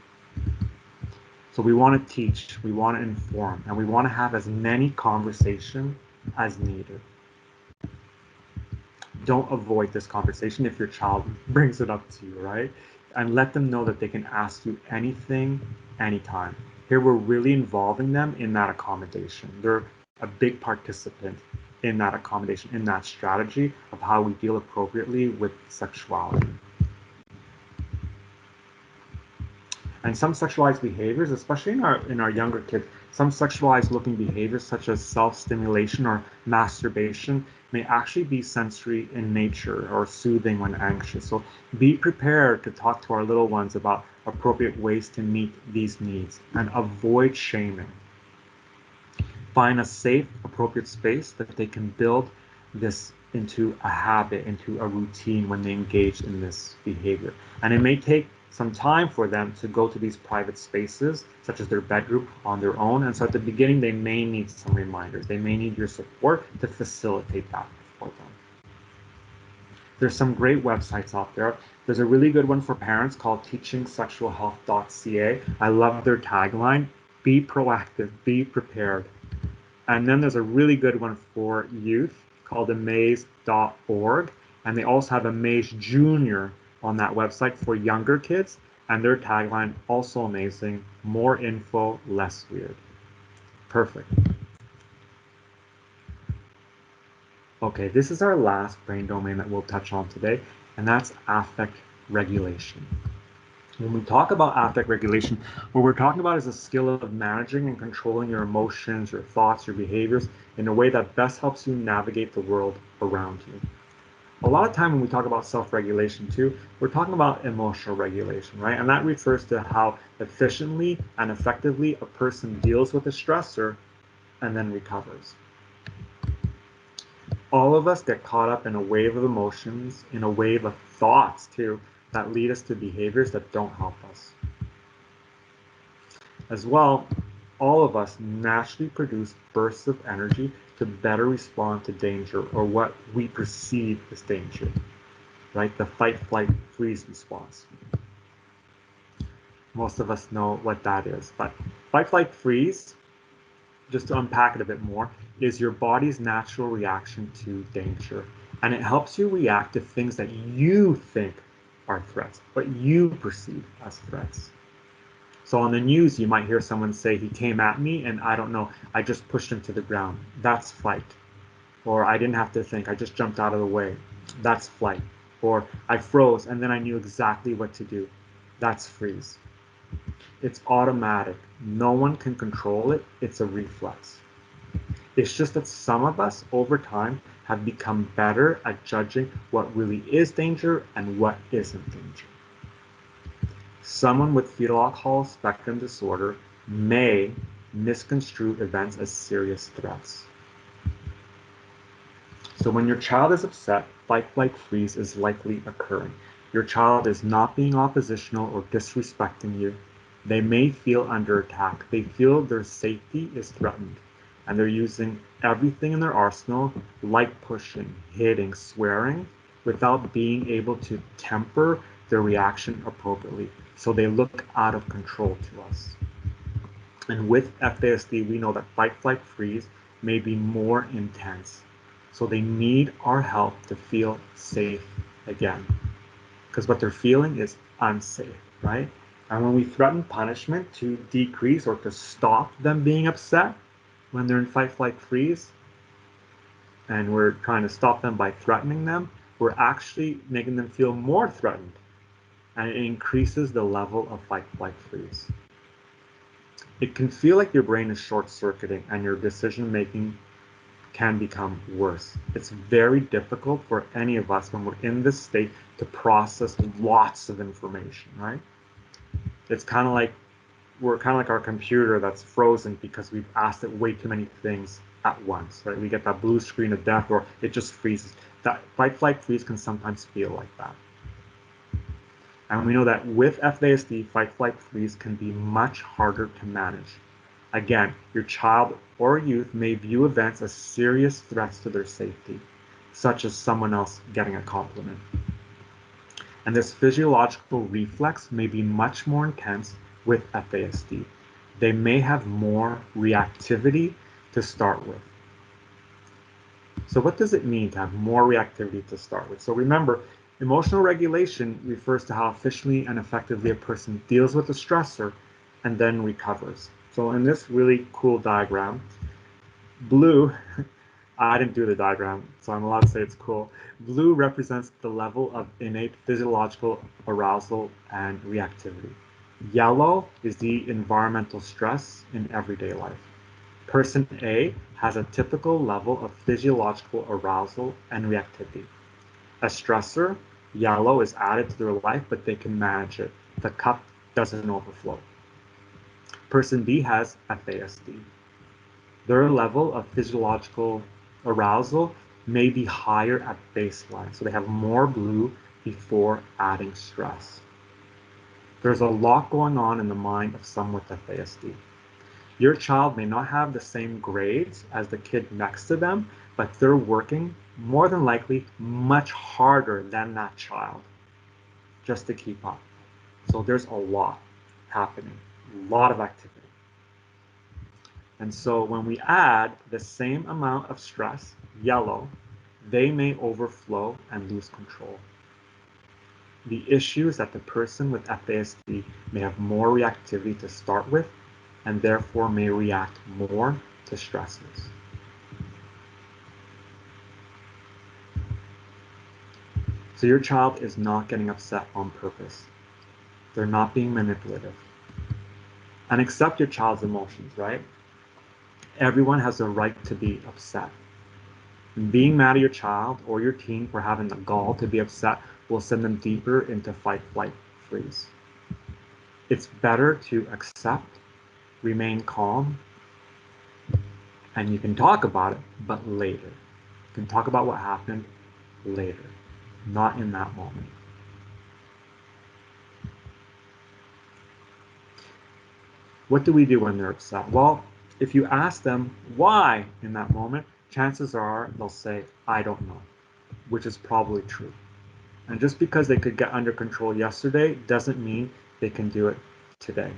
So we want to teach, we want to inform, and we want to have as many conversations as needed. Don't avoid this conversation if your child brings it up to you, right? And let them know that they can ask you anything, anytime. Here we're really involving them in that accommodation. They're a big participant in that accommodation, in that strategy of how we deal appropriately with sexuality. And some sexualized behaviors, especially in our younger kids, some sexualized looking behaviors such as self-stimulation or masturbation may actually be sensory in nature or soothing when anxious. So be prepared to talk to our little ones about appropriate ways to meet these needs and avoid shaming. Find a safe, appropriate space that they can build this into a habit, into a routine when they engage in this behavior. And it may take some time for them to go to these private spaces, such as their bedroom, on their own. And so at the beginning, they may need some reminders. They may need your support to facilitate that for them. There's some great websites out there. There's a really good one for parents called teachingsexualhealth.ca. I love their tagline, be proactive, be prepared. And then there's a really good one for youth called amaze.org. And they also have Amaze Junior on that website for younger kids. And their tagline, also amazing, more info, less weird. Perfect. Okay, this is our last brain domain that we'll touch on today, and that's affect regulation. When we talk about affect regulation, what we're talking about is a skill of managing and controlling your emotions, your thoughts, your behaviors in a way that best helps you navigate the world around you. A lot of time when we talk about self-regulation too, we're talking about emotional regulation, right? And that refers to how efficiently and effectively a person deals with a stressor and then recovers. All of us get caught up in a wave of emotions, in a wave of thoughts too, that lead us to behaviors that don't help us. As well, all of us naturally produce bursts of energy to better respond to danger or what we perceive as danger, right? The fight, flight, freeze response. Most of us know what that is, but fight, flight, freeze, just to unpack it a bit more, is your body's natural reaction to danger. And it helps you react to things that you think are threats, what you perceive as threats. So on the news, you might hear someone say, he came at me and I don't know, I just pushed him to the ground. That's fight. Or I didn't have to think, I just jumped out of the way. That's flight. Or I froze and then I knew exactly what to do. That's freeze. It's automatic. No one can control it. It's a reflex. It's just that some of us over time have become better at judging what really is danger and what isn't danger. Someone with fetal alcohol spectrum disorder may misconstrue events as serious threats. So when your child is upset, fight, flight, freeze is likely occurring. Your child is not being oppositional or disrespecting you. They may feel under attack. They feel their safety is threatened. And they're using everything in their arsenal, like pushing, hitting, swearing, without being able to temper their reaction appropriately. So they look out of control to us. And with FASD, we know that fight, flight, freeze may be more intense. So they need our help to feel safe again. Because what they're feeling is unsafe, right? And when we threaten punishment to decrease or to stop them being upset when they're in fight, flight, freeze, and we're trying to stop them by threatening them, we're actually making them feel more threatened. And it increases the level of fight, flight, freeze. It can feel like your brain is short-circuiting and your decision-making can become worse. It's very difficult for any of us when we're in this state to process lots of information, right? It's kind of like we're kind of like our computer that's frozen because we've asked it way too many things at once, right? We get that blue screen of death or it just freezes. That fight, flight, freeze can sometimes feel like that. And we know that with FASD, fight, flight, freeze can be much harder to manage. Again, your child or youth may view events as serious threats to their safety, such as someone else getting a compliment. And this physiological reflex may be much more intense with FASD. They may have more reactivity to start with. So what does it mean to have more reactivity to start with? So remember, emotional regulation refers to how efficiently and effectively a person deals with a stressor and then recovers. So in this really cool diagram, blue, I didn't do the diagram, so I'm allowed to say it's cool. Blue represents the level of innate physiological arousal and reactivity. Yellow is the environmental stress in everyday life. Person A has a typical level of physiological arousal and reactivity. A stressor, yellow, is added to their life, but they can manage it. The cup doesn't overflow. Person B has FASD. Their level of physiological arousal may be higher at baseline, so they have more blue before adding stress. There's a lot going on in the mind of someone with FASD. Your child may not have the same grades as the kid next to them, but they're working more than likely much harder than that child just to keep up. So there's a lot happening, a lot of activity. And so when we add the same amount of stress, yellow, they may overflow and lose control. The issue is that the person with FASD may have more reactivity to start with and therefore may react more to stresses. So your child is not getting upset on purpose. They're not being manipulative. And accept your child's emotions, right? Everyone has a right to be upset. And being mad at your child or your teen for having the gall to be upset will send them deeper into fight, flight, freeze. It's better to accept, remain calm, and you can talk about it, but later. You can talk about what happened later, not in that moment. What do we do when they're upset? Well, if you ask them why in that moment, chances are they'll say, I don't know, which is probably true. And just because they could get under control yesterday doesn't mean they can do it today.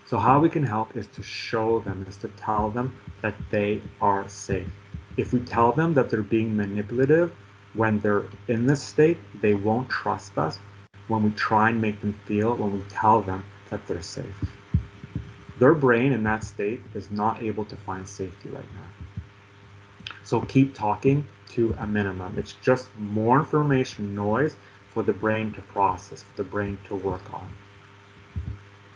So how we can help is to show them, is to tell them that they are safe. If we tell them that they're being manipulative when they're in this state, they won't trust us when we try and make them feel, when we tell them that they're safe. Their brain in that state is not able to find safety right now. So keep talking to a minimum. It's just more information noise for the brain to process, for the brain to work on.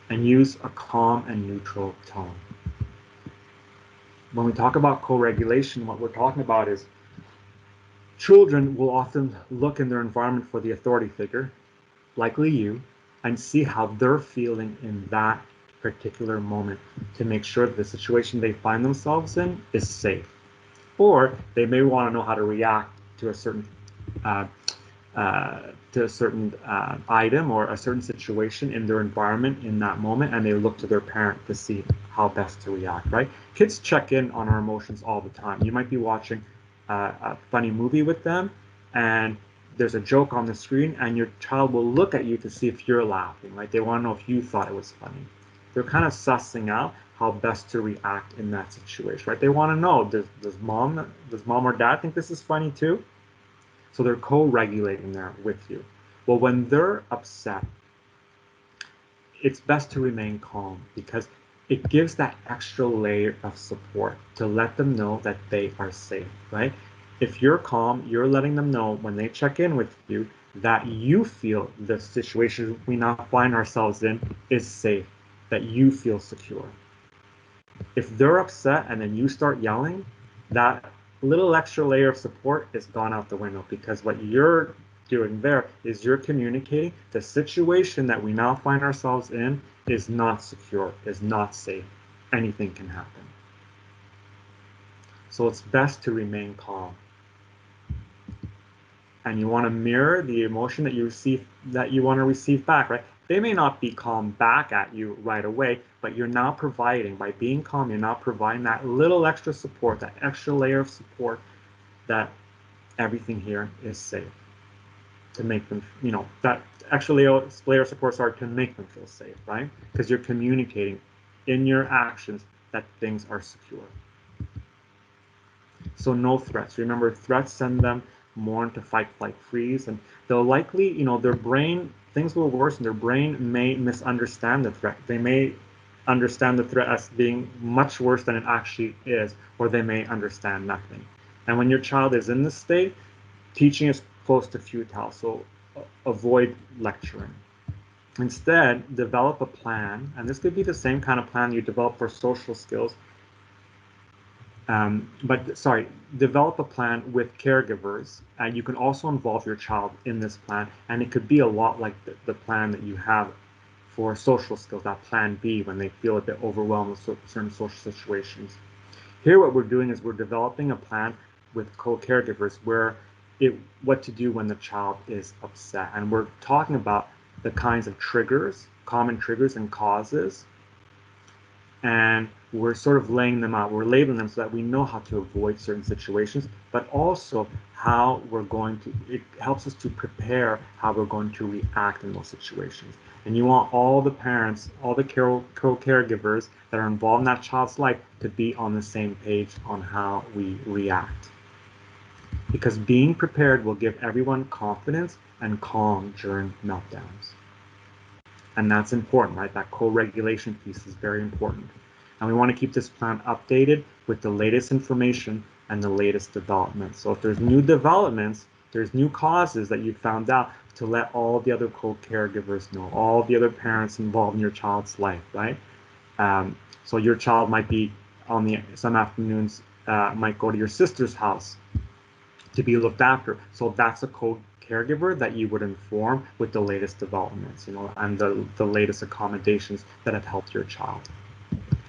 And use a calm and neutral tone. When we talk about co-regulation, what we're talking about is children will often look in their environment for the authority figure, likely you, and see how they're feeling in that particular moment to make sure that the situation they find themselves in is safe. Or they may want to know how to react to a certain item or a certain situation in their environment in that moment, and they look to their parent to see how best to react, right? Kids check in on our emotions all the time. You might be watching a funny movie with them, and there's a joke on the screen, and your child will look at you to see if you're laughing, right? They want to know if you thought it was funny. They're kind of sussing out how best to react in that situation, right? They want to know, does mom or dad think this is funny too? So they're co-regulating there with you. Well, when they're upset, it's best to remain calm because it gives that extra layer of support to let them know that they are safe, right? If you're calm, you're letting them know when they check in with you that you feel the situation we now find ourselves in is safe, that you feel secure. If they're upset and then you start yelling, that little extra layer of support is gone out the window because what you're doing there is you're communicating the situation that we now find ourselves in is not secure, is not safe. Anything can happen. So it's best to remain calm. And you want to mirror the emotion that you receive, that you want to receive back, right? They may not be calm back at you right away, but you're now providing, by being calm, you're now providing that little extra support, that extra layer of support that everything here is safe. To make them, that extra layer of support starts to make them feel safe, right? Because you're communicating in your actions that things are secure. So no threats. Remember, threats send them more into fight, flight, freeze, and they'll likely, their brain, things will worsen. Their brain may misunderstand the threat. They may understand the threat as being much worse than it actually is, or they may understand nothing. And when your child is in this state, teaching is close to futile, so avoid lecturing. Instead, develop a plan, and this could be the same kind of plan you develop for social skills. Develop a plan with caregivers, and you can also involve your child in this plan, and it could be a lot like the plan that you have for social skills, that plan B, when they feel a bit overwhelmed with certain social situations. Here, what we're doing is we're developing a plan with co-caregivers what to do when the child is upset, and we're talking about the kinds of triggers, common triggers and causes, and we're sort of laying them out. We're labeling them so that we know how to avoid certain situations, but also how we're going to, it helps us to prepare how we're going to react in those situations. And you want all the parents, all the co-caregivers that are involved in that child's life to be on the same page on how we react. Because being prepared will give everyone confidence and calm during meltdowns. And that's important, right? That co-regulation piece is very important. And we want to keep this plan updated with the latest information and the latest developments. So if there's new developments, there's new causes that you found out, to let all the other co-caregivers know, all the other parents involved in your child's life, right? So your child might be some afternoons, might go to your sister's house to be looked after. So that's a caregiver that you would inform with the latest developments, and the latest accommodations that have helped your child.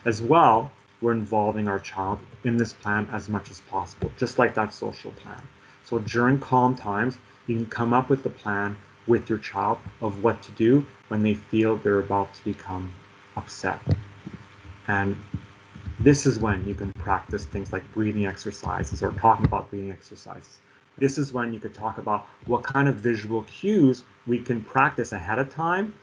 As well, we're involving our child in this plan as much as possible, just like that social plan. So during calm times, you can come up with the plan with your child of what to do when they feel they're about to become upset. And this is when you can practice things like breathing exercises or talking about breathing exercises. This is when you could talk about what kind of visual cues we can practice ahead of time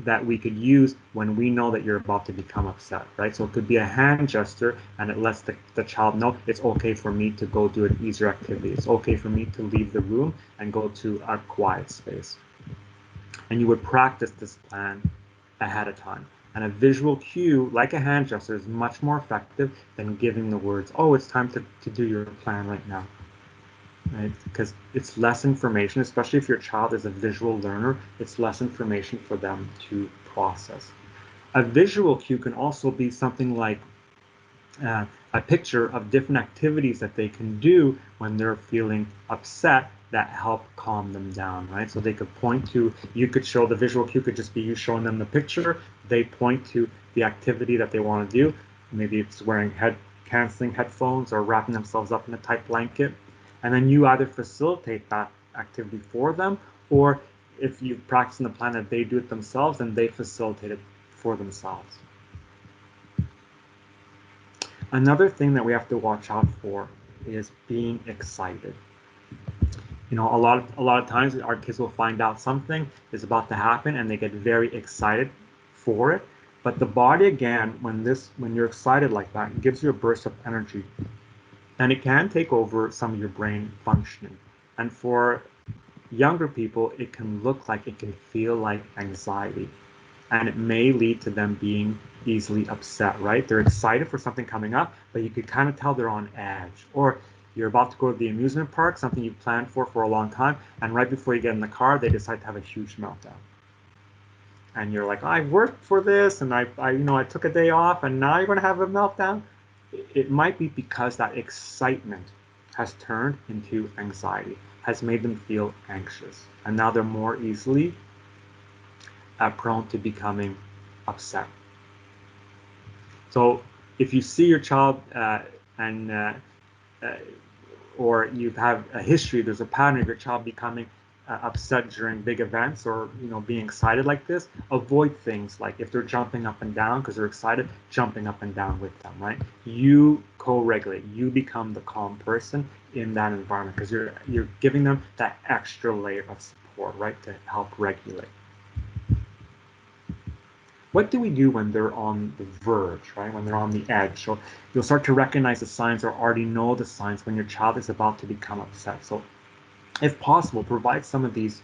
that we could use when we know that you're about to become upset, right? So it could be a hand gesture, and it lets the child know it's okay for me to go do an easier activity. It's okay for me to leave the room and go to a quiet space. And you would practice this plan ahead of time. And a visual cue, like a hand gesture, is much more effective than giving the words, oh, it's time to do your plan right now. Right? Because it's less information, especially if your child is a visual learner, it's less information for them to process. A visual cue can also be something like a picture of different activities that they can do when they're feeling upset that help calm them down, right? So they could point to, you could show the visual cue, could just be you showing them the picture, they point to the activity that they want to do. Maybe it's wearing canceling headphones or wrapping themselves up in a tight blanket. And then you either facilitate that activity for them, or if you practice in the plan that they do it themselves, and they facilitate it for themselves. Another thing that we have to watch out for is being excited. A lot of times our kids will find out something is about to happen and they get very excited for it. But the body, again, when you're excited like that, it gives you a burst of energy. And it can take over some of your brain functioning. And for younger people, it can feel like anxiety. And it may lead to them being easily upset, right? They're excited for something coming up, but you could kind of tell they're on edge. Or you're about to go to the amusement park, something you've planned for a long time, and right before you get in the car, they decide to have a huge meltdown. And you're like, I worked for this, and I took a day off, and now you're going to have a meltdown. It might be because that excitement has turned into anxiety, has made them feel anxious, and now they're more easily prone to becoming upset. So if you see your child or you have a history, there's a pattern of your child becoming upset during big events, or being excited like this, avoid things like, if they're jumping up and down because they're excited, jumping up and down with them, right? You co-regulate, you become the calm person in that environment, because you're giving them that extra layer of support, right, to help regulate. What do we do when they're on the verge, right? When they're on the edge? So you'll start to recognize the signs, or already know the signs, when your child is about to become upset. So if possible, provide some of these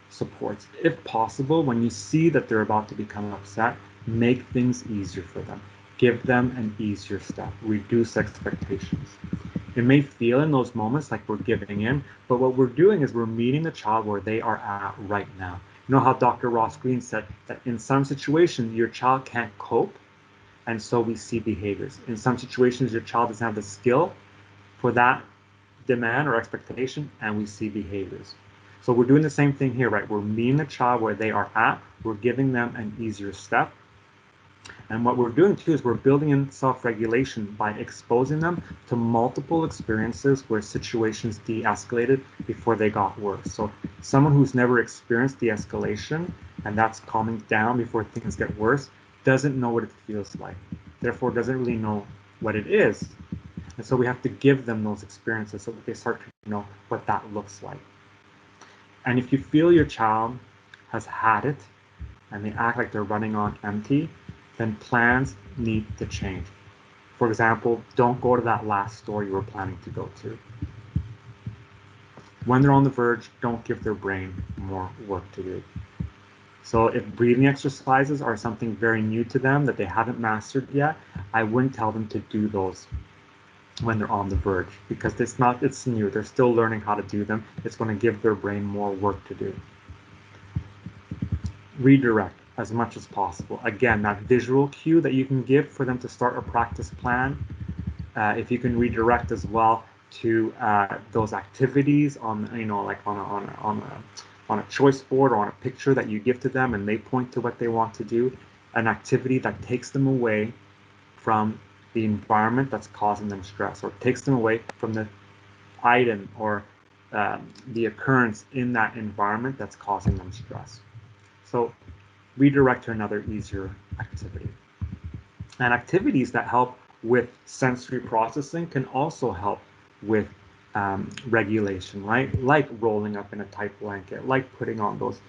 supports. If possible, when you see that they're about to become upset, make things easier for them. Give them an easier step. Reduce expectations. It may feel in those moments like we're giving in, but what we're doing is we're meeting the child where they are at right now. You know how Dr. Ross Green said that in some situations your child can't cope, and so we see behaviors. In some situations your child doesn't have the skill for that demand or expectation, and we see behaviors. So we're doing the same thing here, right? We're meeting the child where they are at, we're giving them an easier step. And what we're doing too is we're building in self-regulation by exposing them to multiple experiences where situations de-escalated before they got worse. So someone who's never experienced de-escalation, and that's calming down before things get worse, doesn't know what it feels like. Therefore, doesn't really know what it is. And so we have to give them those experiences so that they start to know what that looks like. And if you feel your child has had it and they act like they're running on empty, then plans need to change. For example, don't go to that last store you were planning to go to. When they're on the verge, don't give their brain more work to do. So if breathing exercises are something very new to them that they haven't mastered yet, I wouldn't tell them to do those when they're on the verge, because it's new. They're still learning how to do them. It's going to give their brain more work to do. Redirect as much as possible. Again, that visual cue that you can give for them to start a practice plan, if you can redirect as well to those activities on, like on a choice board or on a picture that you give to them, and they point to what they want to do, an activity that takes them away from the environment that's causing them stress, or takes them away from the item or the occurrence in that environment that's causing them stress. So redirect to another easier activity. And activities that help with sensory processing can also help with regulation, right? Like rolling up in a tight blanket, like putting on those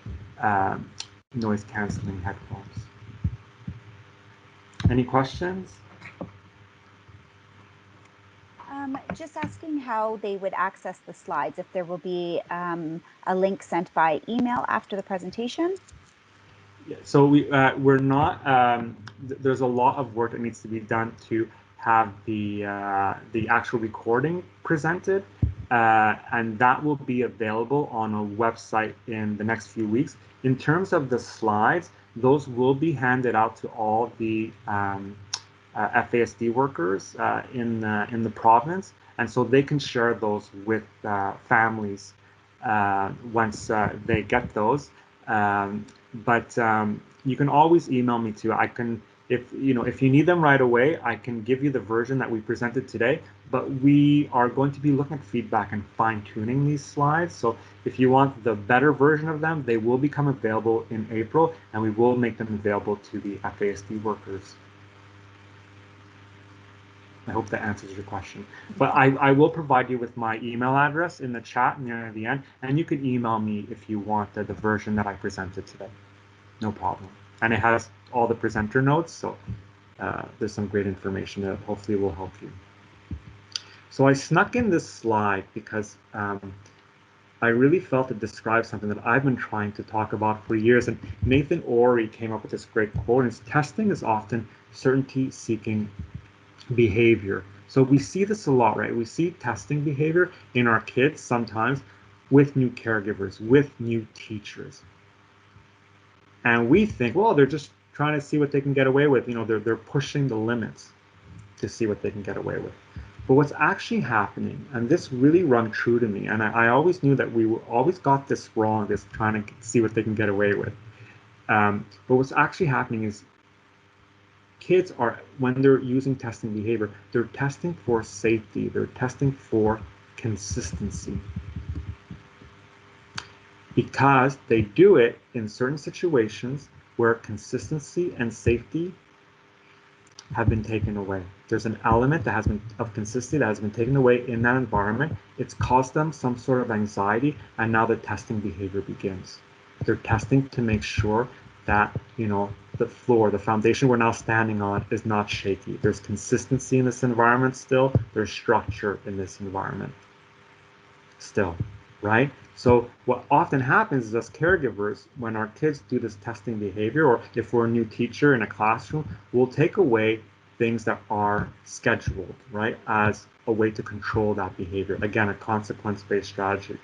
noise canceling headphones. Any questions? Just asking how they would access the slides, if there will be a link sent by email after the presentation. Yeah, so we're not, there's a lot of work that needs to be done to have the actual recording presented, and that will be available on a website in the next few weeks. In terms of the slides, those will be handed out to all the FASD workers in the province, and so they can share those with families once they get those. But you can always email me too. I can, if you need them right away, I can give you the version that we presented today. But we are going to be looking at feedback and fine-tuning these slides. So if you want the better version of them, they will become available in April, and we will make them available to the FASD workers. I hope that answers your question. But I will provide you with my email address in the chat near the end, and you can email me if you want the version that I presented today. No problem. And it has all the presenter notes, so there's some great information that hopefully will help you. So I snuck in this slide because I really felt it describes something that I've been trying to talk about for years. And Nathan Orey came up with this great quote, and it's, testing is often certainty-seeking behavior. So we see this a lot, right? We see testing behavior in our kids sometimes with new caregivers, with new teachers. And we think, well, they're just trying to see what they can get away with. They're pushing the limits to see what they can get away with. But what's actually happening, and this really rung true to me, and I always knew that we always got this wrong, this trying to see what they can get away with. But what's actually happening is kids are, when they're using testing behavior, they're testing for safety, they're testing for consistency. Because they do it in certain situations where consistency and safety have been taken away. There's an element that has been of consistency that has been taken away in that environment. It's caused them some sort of anxiety, and now the testing behavior begins. They're testing to make sure that, the floor, the foundation we're now standing on is not shaky. There's consistency in this environment still. There's structure in this environment still, right? So what often happens is, as caregivers, when our kids do this testing behavior, or if we're a new teacher in a classroom, we'll take away things that are scheduled, right, as a way to control that behavior. Again, a consequence-based strategy,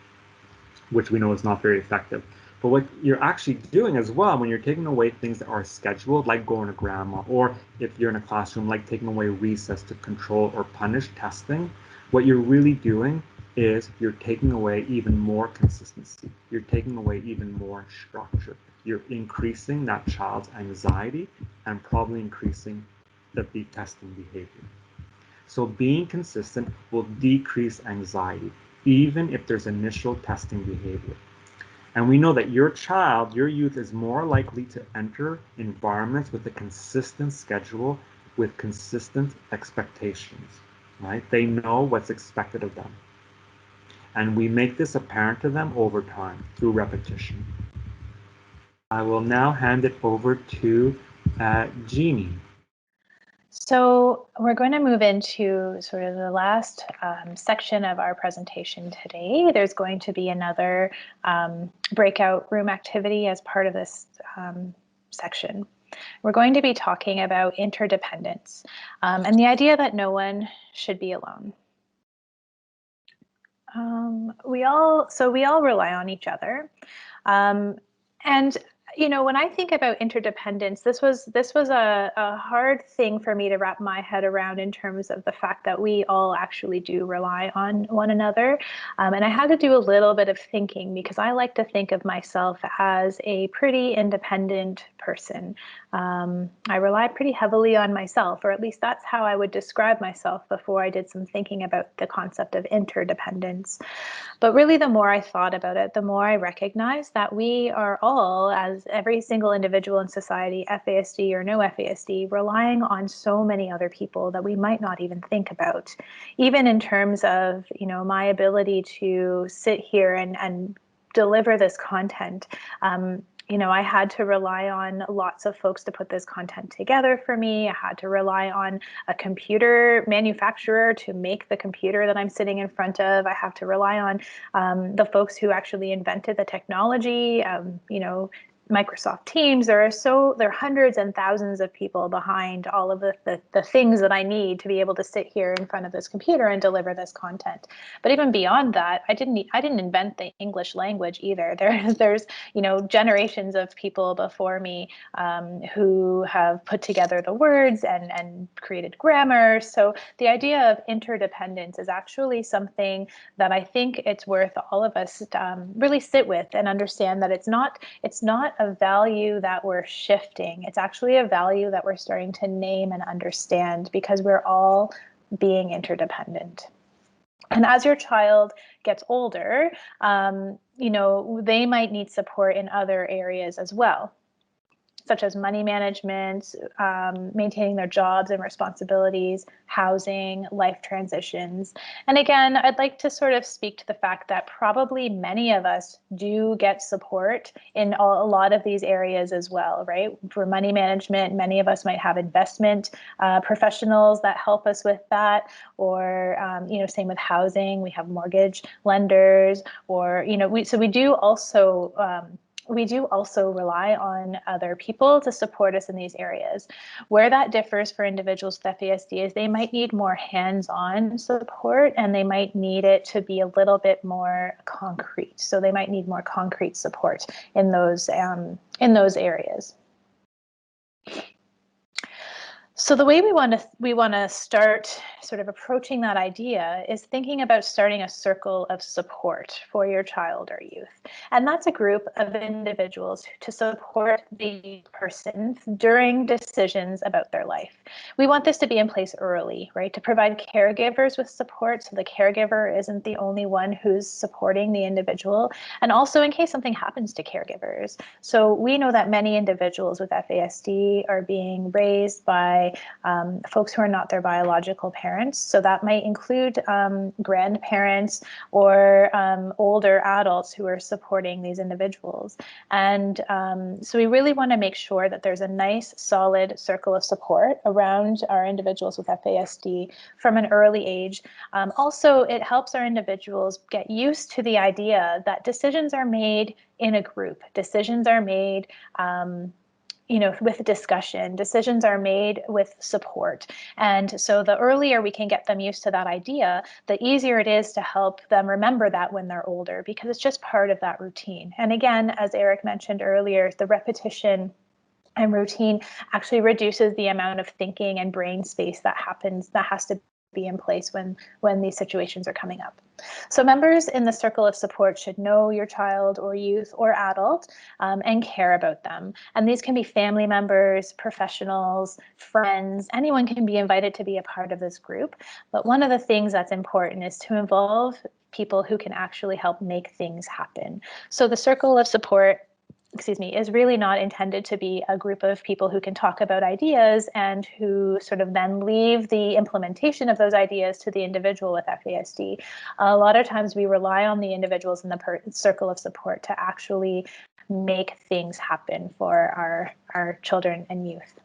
which we know is not very effective. But what you're actually doing as well, when you're taking away things that are scheduled, like going to grandma, or if you're in a classroom, like taking away recess to control or punish testing, what you're really doing is you're taking away even more consistency. You're taking away even more structure. You're increasing that child's anxiety and probably increasing the testing behavior. So being consistent will decrease anxiety, even if there's initial testing behavior. And we know that your child, your youth, is more likely to enter environments with a consistent schedule, with consistent expectations, right? They know what's expected of them. And we make this apparent to them over time through repetition. I will now hand it over to Jeannie. So we're going to move into sort of the last section of our presentation today. There's going to be another breakout room activity as part of this section. We're going to be talking about interdependence and the idea that no one should be alone. We all rely on each other. And you know, when I think about interdependence, this was a hard thing for me to wrap my head around in terms of the fact that we all actually do rely on one another. And I had to do a little bit of thinking because I like to think of myself as a pretty independent person. I rely pretty heavily on myself, or at least that's how I would describe myself before I did some thinking about the concept of interdependence. But really, the more I thought about it, the more I recognized that we are all, as every single individual in society, FASD or no FASD, relying on so many other people that we might not even think about. Even in terms of, you know, my ability to sit here and deliver this content. You know, I had to rely on lots of folks to put this content together for me. I had to rely on a computer manufacturer to make the computer that I'm sitting in front of. I have to rely on the folks who actually invented the technology, you know, Microsoft Teams. There are hundreds and thousands of people behind all of the things that I need to be able to sit here in front of this computer and deliver this content. But even beyond that, I didn't invent the English language either. There's you know, generations of people before me who have put together the words and created grammar. So the idea of interdependence is actually something that I think it's worth all of us really sit with and understand that it's not a value that we're shifting. It's actually a value that we're starting to name and understand because we're all being interdependent. And as your child gets older, you know, they might need support in other areas as well, such as money management, maintaining their jobs and responsibilities, housing, life transitions. And again, I'd like to sort of speak to the fact that probably many of us do get support in a lot of these areas as well, right? For money management, many of us might have investment professionals that help us with that, or you know, same with housing, we have mortgage lenders, or you know, we do also rely on other people to support us in these areas. Where that differs for individuals with FASD is they might need more hands-on support, and they might need it to be a little bit more concrete. So they might need more concrete support in those areas. So the way we want to start sort of approaching that idea is thinking about starting a circle of support for your child or youth. And that's a group of individuals to support the person during decisions about their life. We want this to be in place early, right? To provide caregivers with support so the caregiver isn't the only one who's supporting the individual, and also in case something happens to caregivers. So we know that many individuals with FASD are being raised by folks who are not their biological parents. So that might include grandparents or older adults who are supporting these individuals. And so we really want to make sure that there's a nice, solid circle of support around our individuals with FASD from an early age. Also, it helps our individuals get used to the idea that decisions are made in a group. Decisions are made with discussion. Decisions are made with support. And so the earlier we can get them used to that idea, the easier it is to help them remember that when they're older, because it's just part of that routine. And again, as Eric mentioned earlier, the repetition and routine actually reduces the amount of thinking and brain space that has to be in place when these situations are coming up. So members in the circle of support should know your child or youth or adult and care about them. And these can be family members, professionals, friends, anyone can be invited to be a part of this group. But one of the things that's important is to involve people who can actually help make things happen. So the circle of support is really not intended to be a group of people who can talk about ideas and who sort of then leave the implementation of those ideas to the individual with FASD. A lot of times we rely on the individuals in the circle of support to actually make things happen for our children and youth.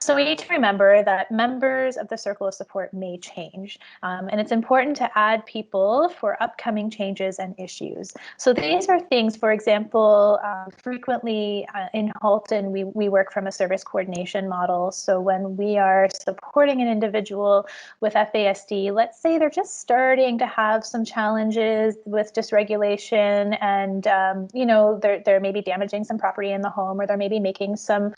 So we need to remember that members of the circle of support may change, and it's important to add people for upcoming changes and issues. So these are things, for example, frequently in Halton, we work from a service coordination model. So when we are supporting an individual with FASD, let's say they're just starting to have some challenges with dysregulation and, they're maybe damaging some property in the home, or they're maybe making some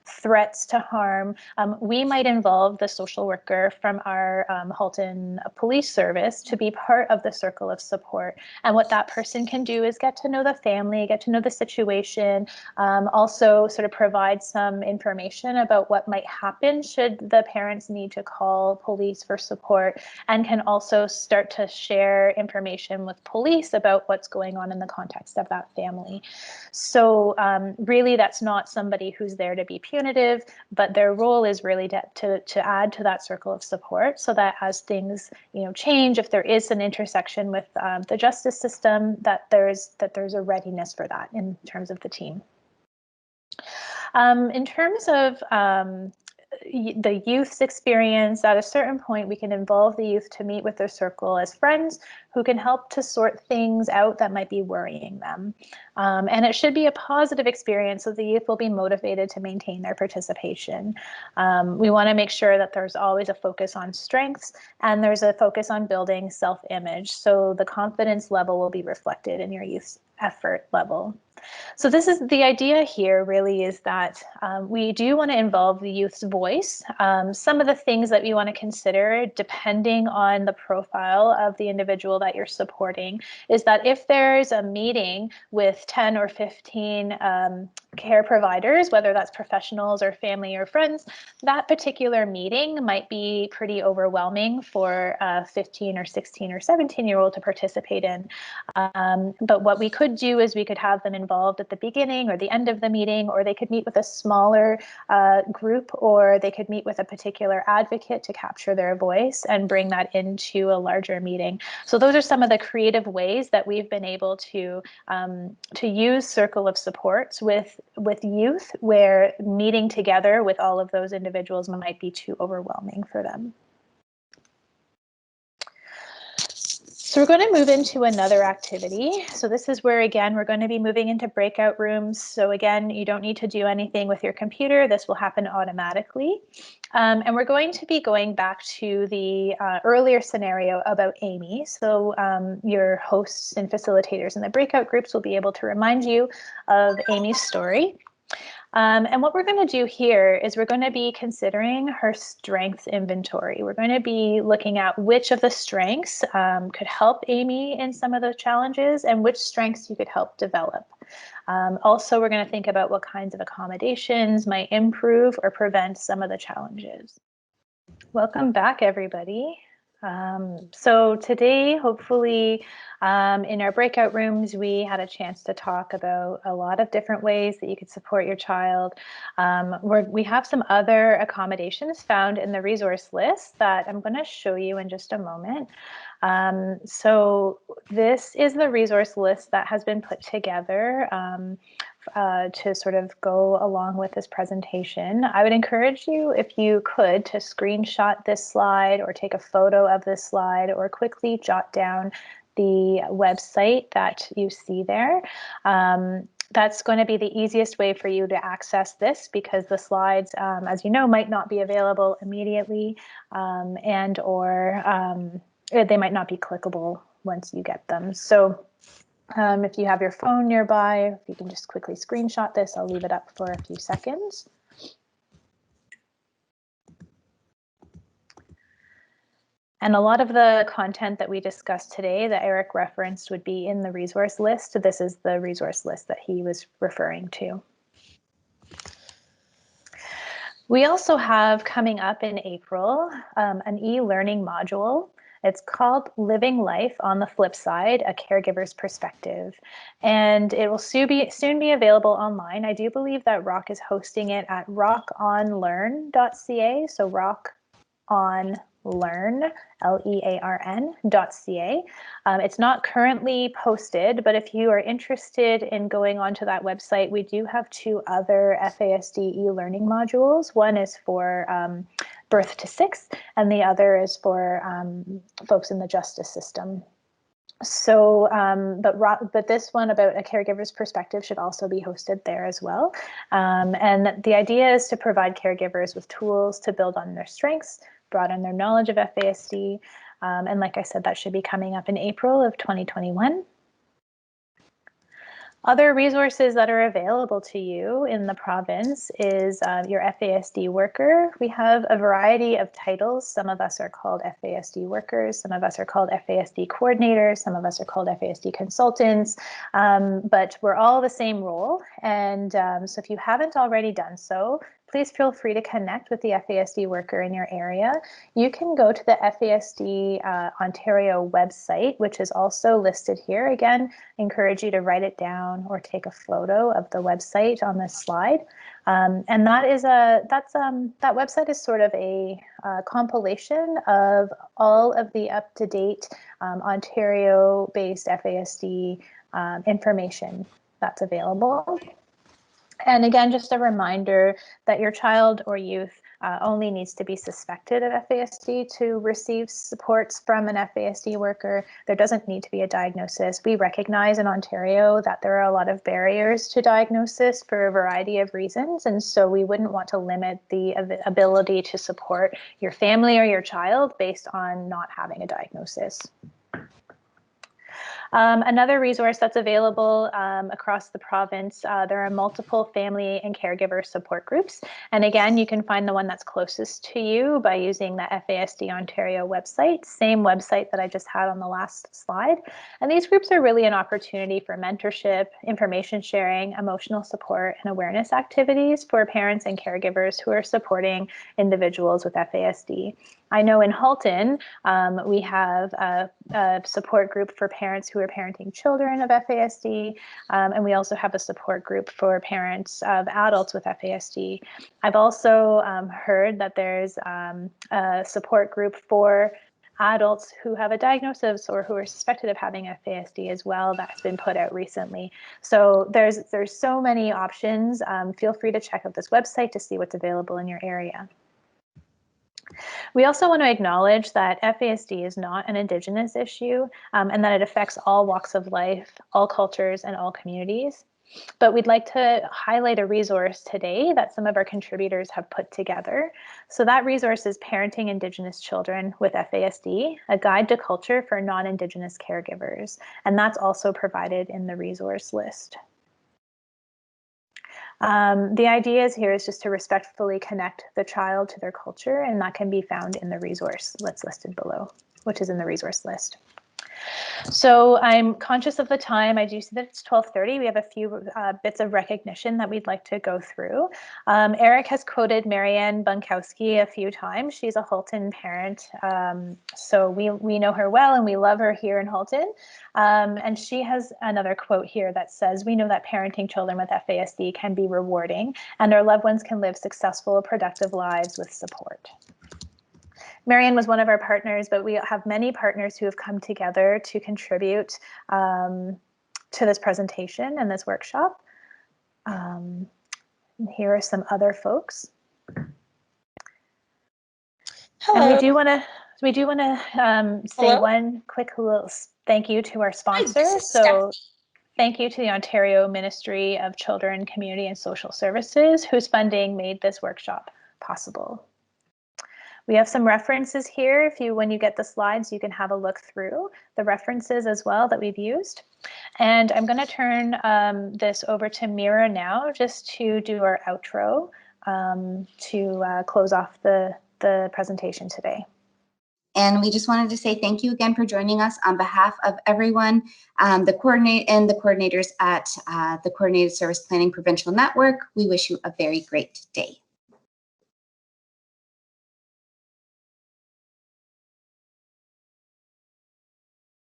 threats to harm, we might involve the social worker from our Halton Police Service to be part of the circle of support. And what that person can do is get to know the family, get to know the situation, also sort of provide some information about what might happen should the parents need to call police for support, and can also start to share information with police about what's going on in the context of that family. So really, that's not somebody who's there to be punitive, but their role is really to add to that circle of support, so that as things change, if there is an intersection with the justice system, that there's a readiness for that in terms of the team. In terms of the youth's experience, at a certain point, we can involve the youth to meet with their circle as friends who can help to sort things out that might be worrying them. And it should be a positive experience, so the youth will be motivated to maintain their participation. We want to make sure that there's always a focus on strengths, and there's a focus on building self-image, so the confidence level will be reflected in your youth's effort level. So this is the idea here, really, is that we do want to involve the youth's voice. Some of the things that we want to consider, depending on the profile of the individual that you're supporting, is that if there's a meeting with 10 or 15 care providers, whether that's professionals or family or friends, that particular meeting might be pretty overwhelming for a 15 or 16 or 17-year-old to participate in. But what we could do is we could have them involved at the beginning or the end of the meeting, or they could meet with a smaller group, or they could meet with a particular advocate to capture their voice and bring that into a larger meeting. So those are some of the creative ways that we've been able to use circle of supports with youth, where meeting together with all of those individuals might be too overwhelming for them. So we're going to move into another activity. So this is where, again, we're going to be moving into breakout rooms. So again, you don't need to do anything with your computer. This will happen automatically. And we're going to be going back to the earlier scenario about Amy. So your hosts and facilitators in the breakout groups will be able to remind you of Amy's story. And what we're going to do here is we're going to be considering her strengths inventory. We're going to be looking at which of the strengths could help Amy in some of those challenges, and which strengths you could help develop. Also, we're going to think about what kinds of accommodations might improve or prevent some of the challenges. Welcome back, everybody. So today, hopefully, in our breakout rooms, we had a chance to talk about a lot of different ways that you could support your child. We have some other accommodations found in the resource list that I'm going to show you in just a moment. So this is the resource list that has been put together to sort of go along with this presentation. I would encourage you, if you could, to screenshot this slide or take a photo of this slide, or quickly jot down the website that you see there. That's going to be the easiest way for you to access this, because the slides, as you know, might not be available immediately, and or they might not be clickable once you get them. So if you have your phone nearby, if you can just quickly screenshot this, I'll leave it up for a few seconds. And a lot of the content that we discussed today that Eric referenced would be in the resource list. This is the resource list that he was referring to. We also have coming up in April an e-learning module. It's called Living Life on the Flip Side, A Caregiver's Perspective. And it will soon be available online. I do believe that ROC is hosting it at rockonlearn.ca. So rockonlearn, Learn.ca. It's not currently posted, but if you are interested in going onto that website, we do have 2 other FASD e-learning modules. One is for birth to 6, and the other is for folks in the justice system. So, but this one about a caregiver's perspective should also be hosted there as well. And the idea is to provide caregivers with tools to build on their strengths, broaden their knowledge of FASD. And like I said, that should be coming up in April of 2021. Other resources that are available to you in the province is your FASD worker. We have a variety of titles. Some of us are called FASD workers, some of us are called FASD coordinators, some of us are called FASD consultants, but we're all the same role. And so if you haven't already done so, please feel free to connect with the FASD worker in your area. You can go to the FASD Ontario website, which is also listed here. Again, I encourage you to write it down or take a photo of the website on this slide. And that website is sort of a compilation of all of the up-to-date Ontario-based FASD information that's available. And again, just a reminder that your child or youth only needs to be suspected of FASD to receive supports from an FASD worker. There doesn't need to be a diagnosis. We recognize in Ontario that there are a lot of barriers to diagnosis for a variety of reasons, and so we wouldn't want to limit the ability to support your family or your child based on not having a diagnosis. Another resource that's available across the province, there are multiple family and caregiver support groups. And again, you can find the one that's closest to you by using the FASD Ontario website, same website that I just had on the last slide. And these groups are really an opportunity for mentorship, information sharing, emotional support, and awareness activities for parents and caregivers who are supporting individuals with FASD. I know in Halton, we have a support group for parents who are parenting children of FASD, and we also have a support group for parents of adults with FASD. I've also heard that there's a support group for adults who have a diagnosis or who are suspected of having FASD as well that's been put out recently. So there's so many options. Feel free to check out this website to see what's available in your area. We also want to acknowledge that FASD is not an Indigenous issue and that it affects all walks of life, all cultures, and all communities. But we'd like to highlight a resource today that some of our contributors have put together. So that resource is Parenting Indigenous Children with FASD, a guide to culture for non-Indigenous caregivers. And that's also provided in the resource list. The idea here is just to respectfully connect the child to their culture, and that can be found in the resource that's listed below, which is in the resource list. So I'm conscious of the time. I do see that it's 12:30. We have a few bits of recognition that we'd like to go through. Eric has quoted Marianne Bunkowski a few times. She's a Halton parent, so we know her well and we love her here in Halton. And she has another quote here that says, "We know that parenting children with FASD can be rewarding and our loved ones can live successful, productive lives with support." Marianne was one of our partners, but we have many partners who have come together to contribute to this presentation and this workshop. And here are some other folks. Hello. And we do want to say one quick little thank you to our sponsor. So Thank you to the Ontario Ministry of Children, Community and Social Services, whose funding made this workshop possible. We have some references here. When you get the slides, you can have a look through the references as well that we've used. And I'm going to turn this over to Meera now, just to do our outro to close off the presentation today. And we just wanted to say thank you again for joining us on behalf of everyone, the coordinators at the Coordinated Service Planning Provincial Network. We wish you a very great day.